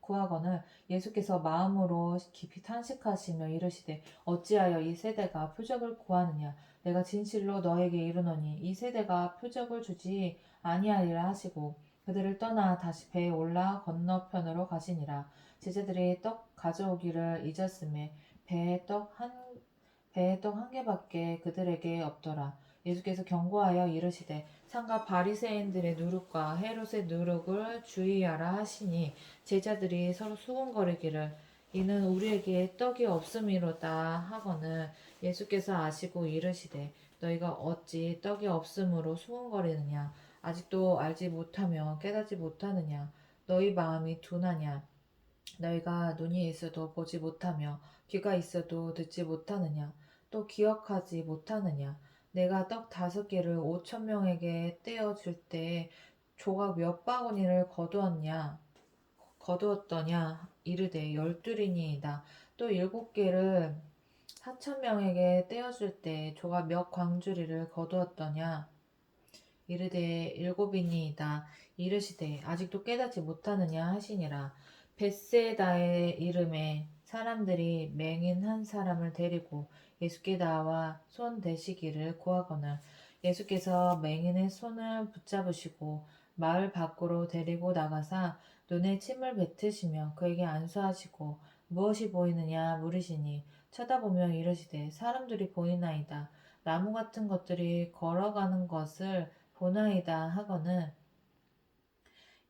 구하거늘 예수께서 마음으로 깊이 탄식하시며 이르시되 어찌하여 이 세대가 표적을 구하느냐 내가 진실로 너에게 이르노니 이 세대가 표적을 주지 아니하리라 하시고 그들을 떠나 다시 배에 올라 건너편으로 가시니라. 제자들이 떡 가져오기를 잊었음에 배에 떡 한 개밖에 그들에게 없더라. 예수께서 경고하여 이르시되 상가 바리새인들의 누룩과 헤롯의 누룩을 주의하라 하시니 제자들이 서로 수군거리기를 이는 우리에게 떡이 없음이로다 하거늘 예수께서 아시고 이르시되 너희가 어찌 떡이 없음으로 수군거리느냐 아직도 알지 못하며 깨닫지 못하느냐 너희 마음이 둔하냐 너희가 눈이 있어도 보지 못하며 귀가 있어도 듣지 못하느냐 또 기억하지 못하느냐 내가 떡 5개를 5,000명에게 떼어 줄 때에 조각 몇 바구니를 거두었더냐 이르되 12이니이다. 또 7개를 4,000명에게 떼어 줄 때 조각 몇 광주리를 거두었더냐 이르되 7이니이다. 이르시되 아직도 깨닫지 못하느냐 하시니라. 벳세다의 이름에 사람들이 맹인 한 사람을 데리고 예수께 나와 손 대시기를 구하거늘 예수께서 맹인의 손을 붙잡으시고 마을 밖으로 데리고 나가사 눈에 침을 뱉으시며 그에게 안수하시고 무엇이 보이느냐 물으시니 쳐다보며 이르시되 사람들이 보이나이다. 나무 같은 것들이 걸어가는 것을 보나이다 하거늘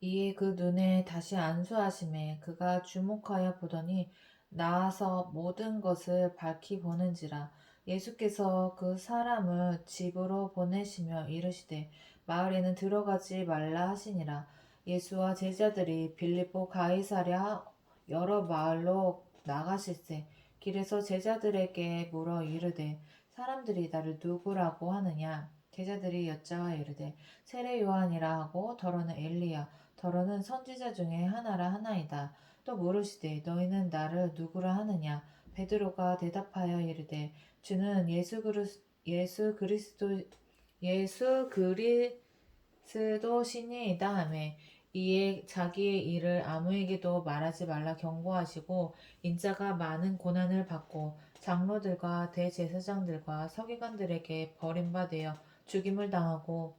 이에 그 눈에 다시 안수하심에 그가 주목하여 보더니 나아서 모든 것을 밝히 보는지라. 예수께서 그 사람을 집으로 보내시며 이르시되 마을에는 들어가지 말라 하시니라. 예수와 제자들이 빌립보 가이사랴 여러 마을로 나가실세 길에서 제자들에게 물어 이르되 사람들이 나를 누구라고 하느냐 제자들이 여짜와 이르되 세례 요한이라 하고 더러는 엘리야 더러는 선지자 중에 하나라 하나이다. 또 물으시되 너희는 나를 누구라 하느냐 베드로가 대답하여 이르되 주는 예수 그리스도시니이다 하매 이에 자기의 일을 아무에게도 말하지 말라 경고하시고 인자가 많은 고난을 받고 장로들과 대제사장들과 서기관들에게 버림받아 죽임을 당하고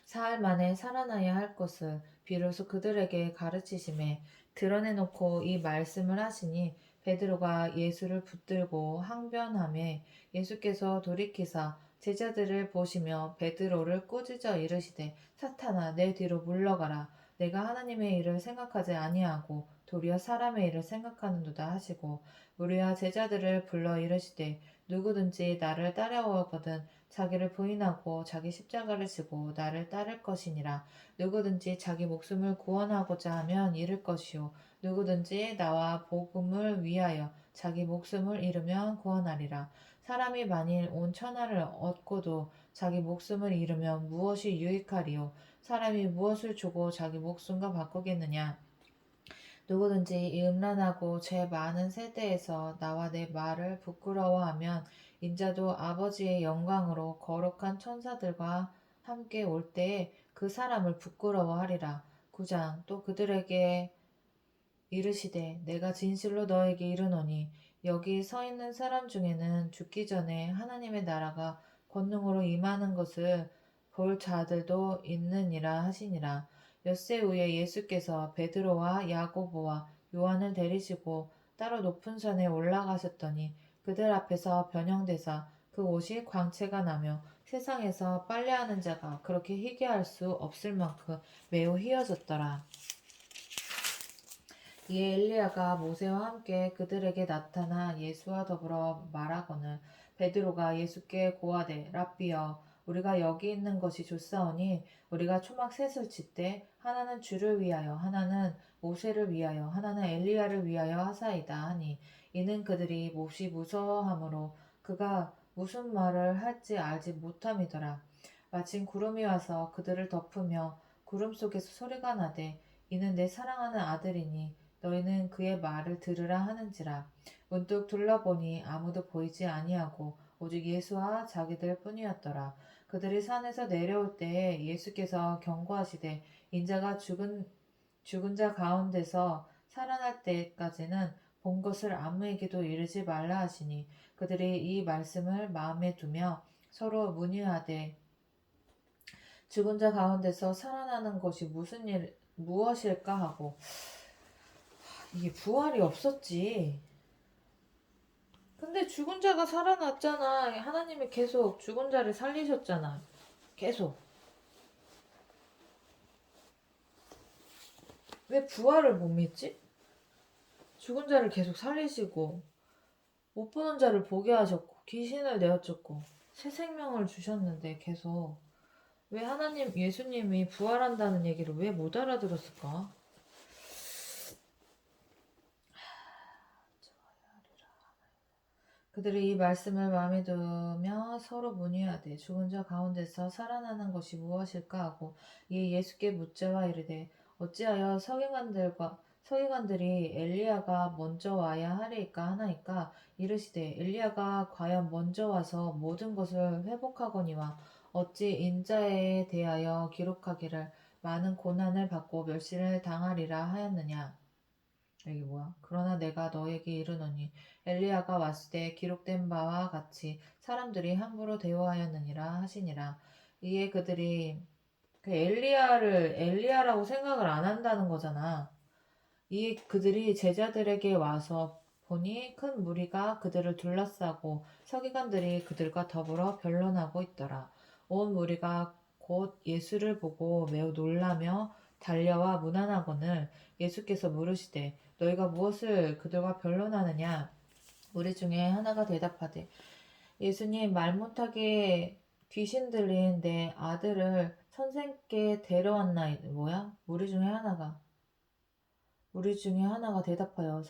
사흘 만에 살아나야 할 것을 비로소 그들에게 가르치심에 드러내놓고 이 말씀을 하시니 베드로가 예수를 붙들고 항변하매 예수께서 돌이키사 제자들을 보시며 베드로를 꾸짖어 이르시되 사탄아 내 뒤로 물러가라 내가 하나님의 일을 생각하지 아니하고 도리어 사람의 일을 생각하는도다 하시고 무리와 제자들을 불러 이르시되 누구든지 나를 따라오거든 자기를 부인하고 자기 십자가를 지고 나를 따를 것이니라. 누구든지 자기 목숨을 구원하고자 하면 잃을 것이요 누구든지 나와 복음을 위하여 자기 목숨을 잃으면 구원하리라. 사람이 만일 온 천하를 얻고도 자기 목숨을 잃으면 무엇이 유익하리요 사람이 무엇을 주고 자기 목숨과 바꾸겠느냐 누구든지 이 음란하고 죄 많은 세대에서 나와 내 말을 부끄러워하면 인자도 아버지의 영광으로 거룩한 천사들과 함께 올 때에 그 사람을 부끄러워하리라. 9장 또 그들에게 이르시되 내가 진실로 너에게 이르노니 여기 서 있는 사람 중에는 죽기 전에 하나님의 나라가 권능으로 임하는 것을 볼 자들도 있느니라 하시니라. 엿새 후에 예수께서 베드로와 야고보와 요한을 데리시고 따로 높은 산에 올라가셨더니 그들 앞에서 변형되사 그 옷이 광채가 나며 세상에서 빨래하는 자가 그렇게 희게할 수 없을 만큼 매우 희어졌더라. 이에 엘리야가 모세와 함께 그들에게 나타나 예수와 더불어 말하거늘 베드로가 예수께 고하되 랍비여 우리가 여기 있는 것이 좋사오니 우리가 초막 셋을 짓되 하나는 주를 위하여 하나는 모세를 위하여 하나는 엘리야를 위하여 하사이다 하니 이는 그들이 몹시 무서워하므로 그가 무슨 말을 할지 알지 못함이더라. 마침 구름이 와서 그들을 덮으며 구름 속에서 소리가 나되 이는 내 사랑하는 아들이니 너희는 그의 말을 들으라 하는지라. 문득 둘러보니 아무도 보이지 아니하고 오직 예수와 자기들 뿐이었더라. 그들이 산에서 내려올 때에 예수께서 경고하시되 인자가 죽은 자 가운데서 살아날 때까지는 본 것을 아무에게도 이르지 말라 하시니 그들이 이 말씀을 마음에 두며 서로 문의하되 죽은 자 가운데서 살아나는 것이 무엇일까 하고 이게 부활이 없었지. 근데 죽은 자가 살아났잖아. 하나님이 계속 죽은 자를 살리셨잖아. 계속. 왜 부활을 못 믿지? 죽은 자를 계속 살리시고 못 보는 자를 보게 하셨고 귀신을 내어쫓고 새 생명을 주셨는데 계속 왜 하나님 예수님이 부활한다는 얘기를 왜 못 알아들었을까? 그들이 이 말씀을 마음에 두며 서로 문의하되 죽은 자 가운데서 살아나는 것이 무엇일까 하고 이에 예수께 묻자와 이르되 어찌하여 서기관들이 엘리야가 먼저 와야 하리이까 하나이까 이르시되 엘리야가 과연 먼저 와서 모든 것을 회복하거니와 어찌 인자에 대하여 기록하기를 많은 고난을 받고 멸시를 당하리라 하였느냐. 이게 뭐야? 그러나 내가 너에게 이르노니 엘리야가 왔을 때 기록된 바와 같이 사람들이 함부로 대우하였느니라 하시니라. 이에 그들이 그 엘리야를 엘리야라고 생각을 안 한다는 거잖아. 이에 그들이 제자들에게 와서 보니 큰 무리가 그들을 둘러싸고 서기관들이 그들과 더불어 변론하고 있더라. 온 무리가 곧 예수를 보고 매우 놀라며 달려와 문안하거늘 예수께서 물으시되 너희가 무엇을 그들과 변론하느냐? 우리 중에 하나가 대답하되 예수님 말 못하게 귀신 들린 내 아들을 선생께 데려왔나이다. 뭐야? 우리 중에 하나가 대답하여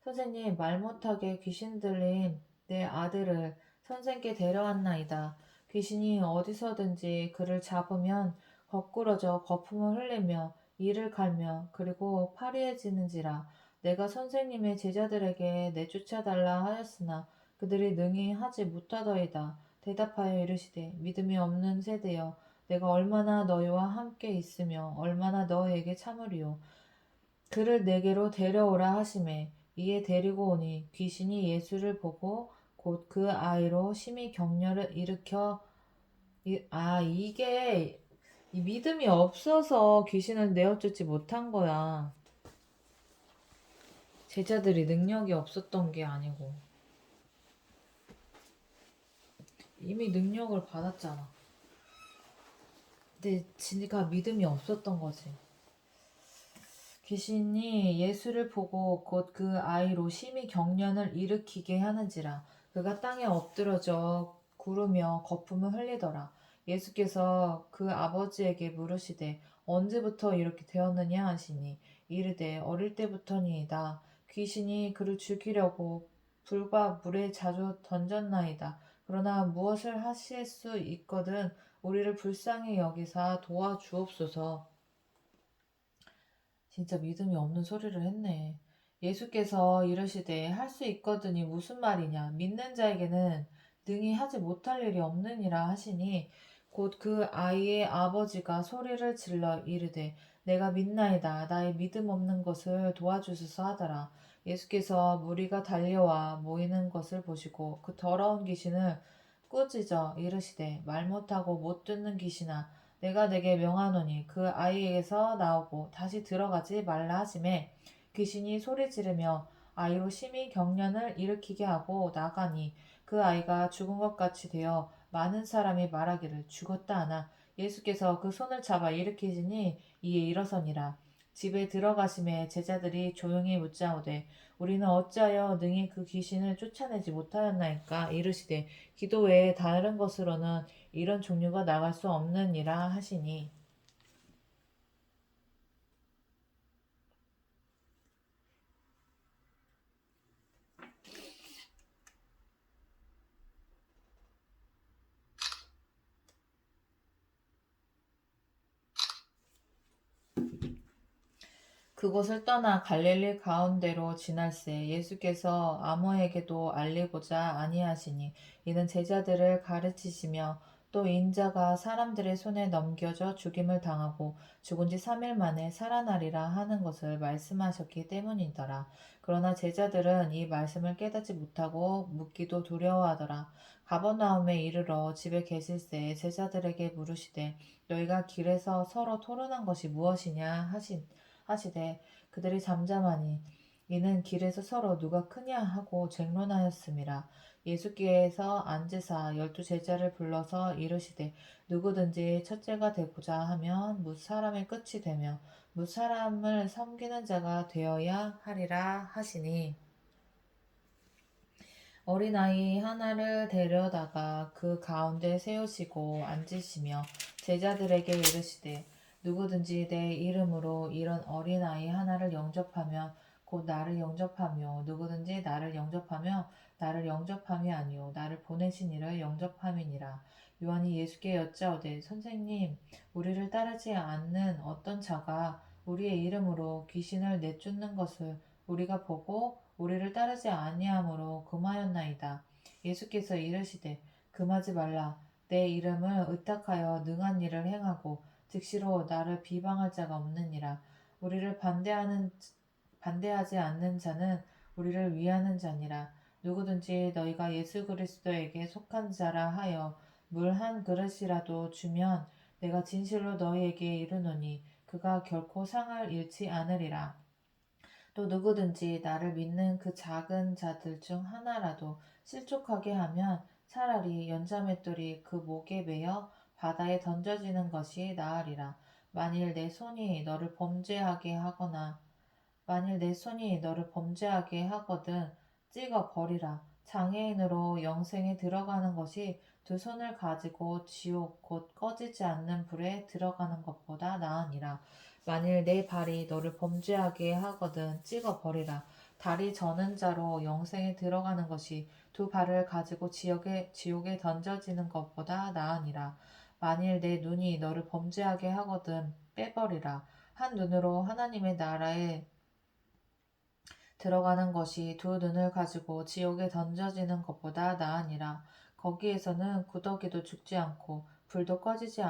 선생님 말 못하게 귀신 들린 내 아들을 선생께 데려왔나이다. 귀신이 어디서든지 그를 잡으면 거꾸러져 거품을 흘리며 이를 갈며 그리고 파리해지는지라. 내가 선생님의 제자들에게 내쫓아달라 하였으나 그들이 능히 하지 못하더이다. 대답하여 이르시되 믿음이 없는 세대여 내가 얼마나 너희와 함께 있으며 얼마나 너희에게 참으리요. 그를 내게로 데려오라 하시매 이에 데리고 오니 귀신이 예수를 보고 곧 그 아이로 심히 격려를 일으켜 이게 이 믿음이 없어서 귀신을 내어쫓지 못한 거야. 제자들이 능력이 없었던 게 아니고 이미 능력을 받았잖아. 근데 지가 믿음이 없었던 거지. 귀신이 예수를 보고 곧 그 아이로 심히 경련을 일으키게 하는지라 그가 땅에 엎드러져 구르며 거품을 흘리더라. 예수께서 그 아버지에게 물으시되 언제부터 이렇게 되었느냐 하시니 이르되 어릴 때부터니이다. 귀신이 그를 죽이려고 불과 물에 자주 던졌나이다. 그러나 무엇을 하실 수 있거든 우리를 불쌍히 여기사 도와주옵소서. 진짜 믿음이 없는 소리를 했네. 예수께서 이르시되 할 수 있거든이 무슨 말이냐. 믿는 자에게는 능히 하지 못할 일이 없느니라 하시니 곧 그 아이의 아버지가 소리를 질러 이르되 내가 믿나이다. 나의 믿음 없는 것을 도와주소서 하더라. 예수께서 무리가 달려와 모이는 것을 보시고 그 더러운 귀신을 꾸짖어 이르시되 말 못하고 못 듣는 귀신아 내가 내게 명하노니 그 아이에게서 나오고 다시 들어가지 말라 하시매 귀신이 소리 지르며 아이로 심히 경련을 일으키게 하고 나가니 그 아이가 죽은 것 같이 되어 많은 사람이 말하기를 죽었다 하나 예수께서 그 손을 잡아 일으키시니 이에 일어서니라. 집에 들어가심에 제자들이 조용히 묻자오되 우리는 어찌하여 능히 그 귀신을 쫓아내지 못하였나이까 이르시되 기도 외에 다른 것으로는 이런 종류가 나갈 수 없느니라 하시니 그곳을 떠나 갈릴리 가운데로 지날새 예수께서 아무에게도 알리고자 아니하시니 이는 제자들을 가르치시며 또 인자가 사람들의 손에 넘겨져 죽임을 당하고 죽은 지 3일 만에 살아나리라 하는 것을 말씀하셨기 때문이더라. 그러나 제자들은 이 말씀을 깨닫지 못하고 묻기도 두려워하더라. 가버나움에 이르러 집에 계실새 제자들에게 물으시되 너희가 길에서 서로 토론한 것이 무엇이냐 하시되 그들이 잠잠하니 이는 길에서 서로 누가 크냐 하고 쟁론하였음이라. 예수께서 앉으사 12제자를 불러서 이르시되 누구든지 첫째가 되고자 하면 뭇사람의 끝이 되며 뭇사람을 섬기는 자가 되어야 하리라 하시니 어린아이 하나를 데려다가 그 가운데 세우시고 앉으시며 제자들에게 이르시되 누구든지 내 이름으로 이런 어린아이 하나를 영접하면 곧 나를 영접하며 누구든지 나를 영접하며 나를 영접함이 아니요 나를 보내신 이를 영접함이니라. 요한이 예수께 여짜오되 선생님 우리를 따르지 않는 어떤 자가 우리의 이름으로 귀신을 내쫓는 것을 우리가 보고 우리를 따르지 아니하므로 금하였나이다. 예수께서 이르시되 금하지 말라. 내 이름을 의탁하여 능한 일을 행하고 즉시로 나를 비방할 자가 없느니라. 우리를 반대하지 않는 자는 우리를 위하는 자니라. 누구든지 너희가 예수 그리스도에게 속한 자라 하여 물 한 그릇이라도 주면 내가 진실로 너희에게 이르노니 그가 결코 상을 잃지 않으리라. 또 누구든지 나를 믿는 그 작은 자들 중 하나라도 실족하게 하면 차라리 연자맷돌이 그 목에 매어 바다에 던져지는 것이 나으리라. 만일 내 손이 너를 범죄하게 하거나 만일 내 손이 너를 범죄하게 하거든 찍어 버리라. 장애인으로 영생에 들어가는 것이 두 손을 가지고 지옥 곧 꺼지지 않는 불에 들어가는 것보다 나으니라. 만일 내 발이 너를 범죄하게 하거든 찍어 버리라. 다리 저는 자로 영생에 들어가는 것이 두 발을 가지고 지옥에 던져지는 것보다 나으니라. 만일 내 눈이 너를 범죄하게 하거든 빼버리라. 한 눈으로 하나님의 나라에 들어가는 것이 두 눈을 가지고 지옥에 던져지는 것보다 나으니라. 거기에서는 구더기도 죽지 않고 불도 꺼지지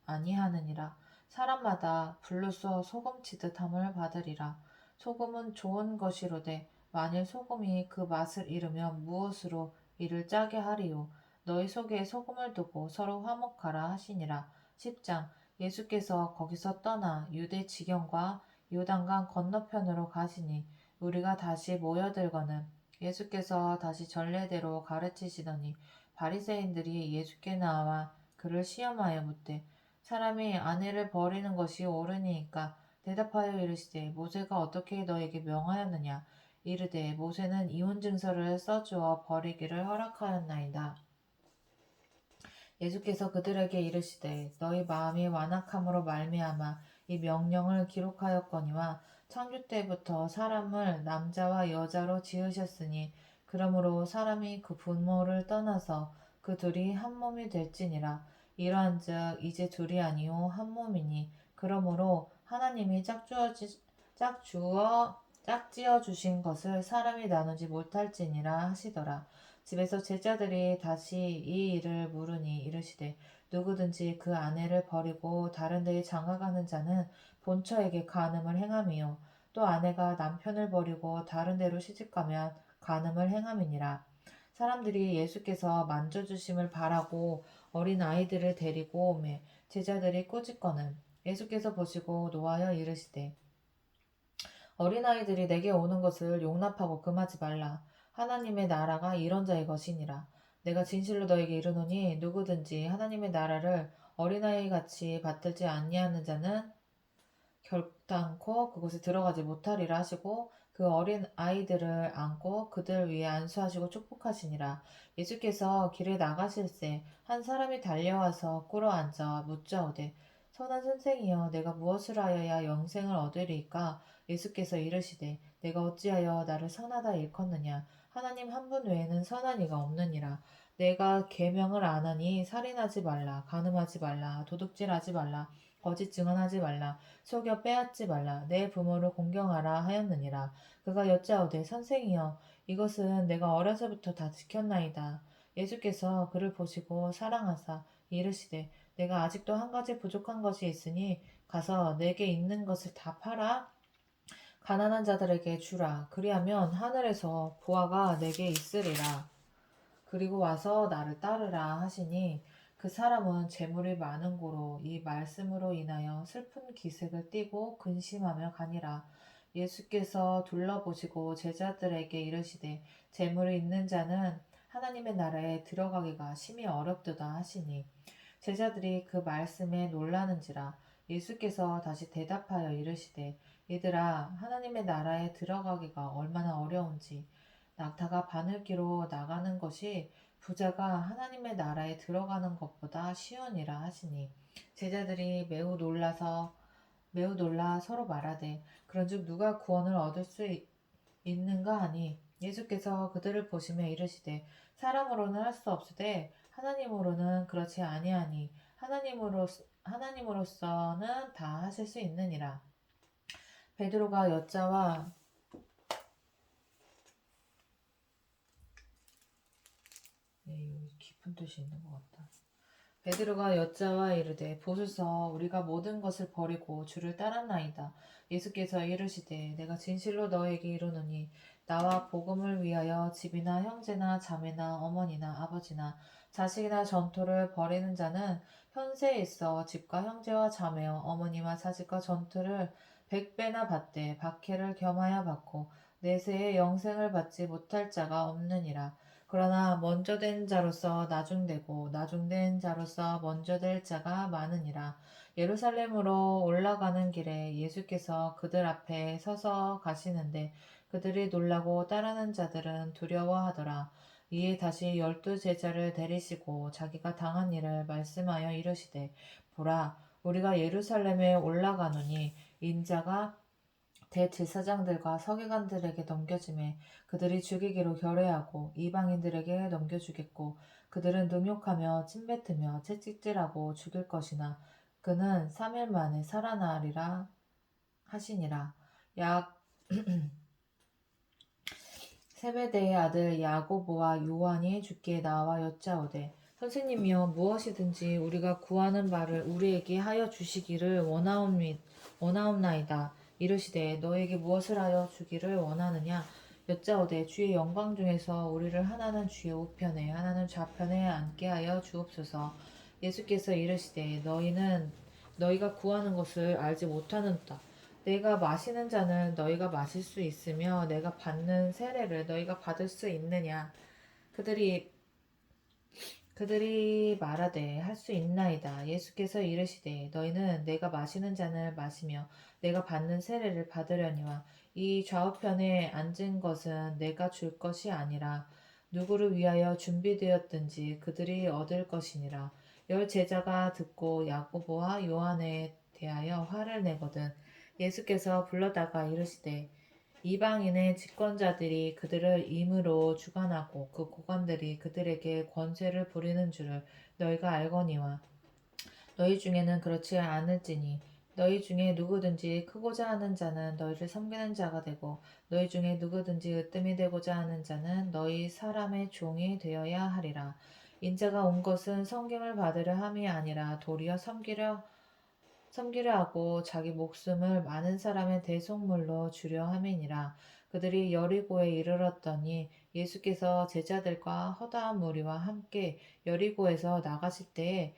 아니하느니라. 사람마다 불로써 소금치듯 함을 받으리라. 소금은 좋은 것이로되 만일 소금이 그 맛을 잃으면 무엇으로 이를 짜게 하리요. 너희 속에 소금을 두고 서로 화목하라 하시니라. 10장 예수께서 거기서 떠나 유대 지경과 요단강 건너편으로 가시니 우리가 다시 모여들거늘 예수께서 다시 전례대로 가르치시더니 바리새인들이 예수께 나와 그를 시험하여 묻되 사람이 아내를 버리는 것이 옳으니까 대답하여 이르시되 모세가 어떻게 너에게 명하였느냐 이르되 모세는 이혼 증서를 써주어 버리기를 허락하였나이다. 예수께서 그들에게 이르시되 너희 마음이 완악함으로 말미암아 이 명령을 기록하였거니와 창조 때부터 사람을 남자와 여자로 지으셨으니 그러므로 사람이 그 부모를 떠나서 그 둘이 한 몸이 될지니라. 이러한즉 이제 둘이 아니요 한 몸이니 그러므로 하나님이 짝지어 주신 것을 사람이 나누지 못할지니라 하시더라. 집에서 제자들이 다시 이 일을 물으니 이르시되 누구든지 그 아내를 버리고 다른 데에 장가가는 자는 본처에게 간음을 행함이요 또 아내가 남편을 버리고 다른 데로 시집가면 간음을 행함이니라. 사람들이 예수께서 만져주심을 바라고 어린 아이들을 데리고 오매 제자들이 꾸짖거늘 예수께서 보시고 노하여 이르시되 어린아이들이 내게 오는 것을 용납하고 금하지 말라. 하나님의 나라가 이런 자의 것이니라. 내가 진실로 너에게 이르노니 누구든지 하나님의 나라를 어린아이 같이 받들지 아니하는 자는 결단코 그곳에 들어가지 못하리라 하시고 그 어린 아이들을 안고 그들 위에 안수하시고 축복하시니라. 예수께서 길에 나가실새 한 사람이 달려와서 꿇어 앉아 묻자오되 선한 선생이여 내가 무엇을 하여야 영생을 얻으리이까. 예수께서 이르시되 내가 어찌하여 나를 선하다 일컫느냐. 하나님 한 분 외에는 선한 이가 없느니라. 내가 계명을 안 하니 살인하지 말라, 간음하지 말라, 도둑질하지 말라, 거짓 증언하지 말라, 속여 빼앗지 말라, 내 부모를 공경하라 하였느니라. 그가 여짜오되 선생이여 이것은 내가 어려서부터 다 지켰나이다. 예수께서 그를 보시고 사랑하사 이르시되 내가 아직도 한 가지 부족한 것이 있으니 가서 내게 있는 것을 다 팔아 가난한 자들에게 주라. 그리하면 하늘에서 보화가 내게 있으리라. 그리고 와서 나를 따르라 하시니 그 사람은 재물이 많은 고로 이 말씀으로 인하여 슬픈 기색을 띠고 근심하며 가니라. 예수께서 둘러보시고 제자들에게 이르시되 재물이 있는 자는 하나님의 나라에 들어가기가 심히 어렵도다 하시니 제자들이 그 말씀에 놀라는지라. 예수께서 다시 대답하여 이르시되 얘들아 하나님의 나라에 들어가기가 얼마나 어려운지 낙타가 바늘기로 나가는 것이 부자가 하나님의 나라에 들어가는 것보다 쉬우니라 하시니 제자들이 매우 놀라 서로 말하되 그런즉 누가 구원을 얻을 수 있는가 하니 예수께서 그들을 보시며 이르시되 사람으로는 할 수 없으되 하나님으로는 그렇지 아니하니 하나님으로서는 다 하실 수 있느니라. 베드로가 여자와 깊은 뜻이 있는 것 같다. 베드로가 여자와 이르되 보소서 우리가 모든 것을 버리고 주를 따랐나이다. 예수께서 이르시되 내가 진실로 너에게 이르노니 나와 복음을 위하여 집이나 형제나 자매나 어머니나 아버지나 자식이나 전토를 벌이는 자는 현세에 있어 집과 형제와 자매와 어머니와 자식과 전토를 100배나 받되 박해를 겸하여 받고 내세에 영생을 받지 못할 자가 없느니라. 그러나 먼저 된 자로서 나중되고 나중된 자로서 먼저 될 자가 많으니라. 예루살렘으로 올라가는 길에 예수께서 그들 앞에 서서 가시는데 그들이 놀라고 따르는 자들은 두려워하더라. 이에 다시 12 제자를 데리시고 자기가 당한 일을 말씀하여 이르시되 보라 우리가 예루살렘에 올라가노니 인자가 대제사장들과 서기관들에게 넘겨짐에 그들이 죽이기로 결의하고 이방인들에게 넘겨주겠고 그들은 능욕하며 침뱉으며 채찍질하고 죽일 것이나 그는 3일 만에 살아나리라 하시니라. 약 세베대의 아들 야고보와 요한이 주께 나와 여짜오되 선생님이여 무엇이든지 우리가 구하는 바를 우리에게 하여 주시기를 원하옵나이다. 이르시되 너에게 무엇을 하여 주기를 원하느냐. 여짜오되 주의 영광 중에서 우리를 하나는 주의 우편에 하나는 좌편에 앉게 하여 주옵소서. 예수께서 이르시되 너희가 구하는 것을 알지 못하는도다. 내가 마시는 잔을 너희가 마실 수 있으며 내가 받는 세례를 너희가 받을 수 있느냐. 그들이 말하되 할 수 있나이다. 예수께서 이르시되 너희는 내가 마시는 잔을 마시며 내가 받는 세례를 받으려니와 이 좌우편에 앉은 것은 내가 줄 것이 아니라 누구를 위하여 준비되었든지 그들이 얻을 것이니라. 10 제자가 듣고 야고보와 요한에 대하여 화를 내거든 예수께서 불러다가 이르시되 이방인의 집권자들이 그들을 임으로 주관하고 그 고관들이 그들에게 권세를 부리는 줄을 너희가 알거니와 너희 중에는 그렇지 않을지니 너희 중에 누구든지 크고자 하는 자는 너희를 섬기는 자가 되고 너희 중에 누구든지 으뜸이 되고자 하는 자는 너희 사람의 종이 되어야 하리라. 인자가 온 것은 섬김을 받으려 함이 아니라 도리어 섬기려 하고 자기 목숨을 많은 사람의 대속물로 주려 함이니라. 그들이 여리고에 이르렀더니 예수께서 제자들과 허다한 무리와 함께 여리고에서 나가실 때에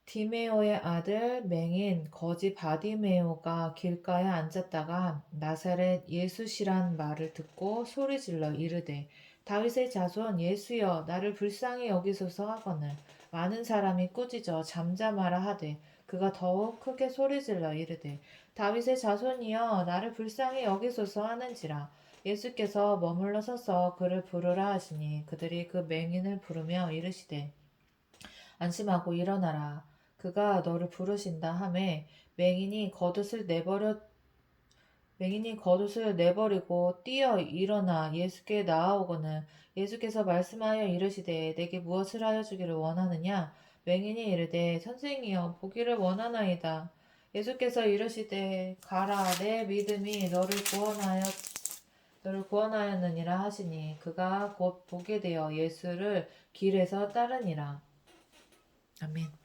디메오의 아들 맹인 거지 바디메오가 길가에 앉았다가 나사렛 예수시란 말을 듣고 소리질러 이르되 다윗의 자손 예수여 나를 불쌍히 여기소서 하거늘 많은 사람이 꾸짖어 잠잠하라 하되 그가 더욱 크게 소리질러 이르되 다윗의 자손이여 나를 불쌍히 여기소서 하는지라 예수께서 머물러 서서 그를 부르라 하시니 그들이 그 맹인을 부르며 이르시되 안심하고 일어나라. 그가 너를 부르신다 하매 맹인이 겉옷을 내버리고 뛰어 일어나 예수께 나아오거늘 예수께서 말씀하여 이르시되 내게 무엇을 하여 주기를 원하느냐 맹인이 이르되 선생이여 보기를 원하나이다. 예수께서 이르시되 가라 내 믿음이 너를 구원하였느니라 하시니 그가 곧 보게 되어 예수를 길에서 따르니라. 아멘.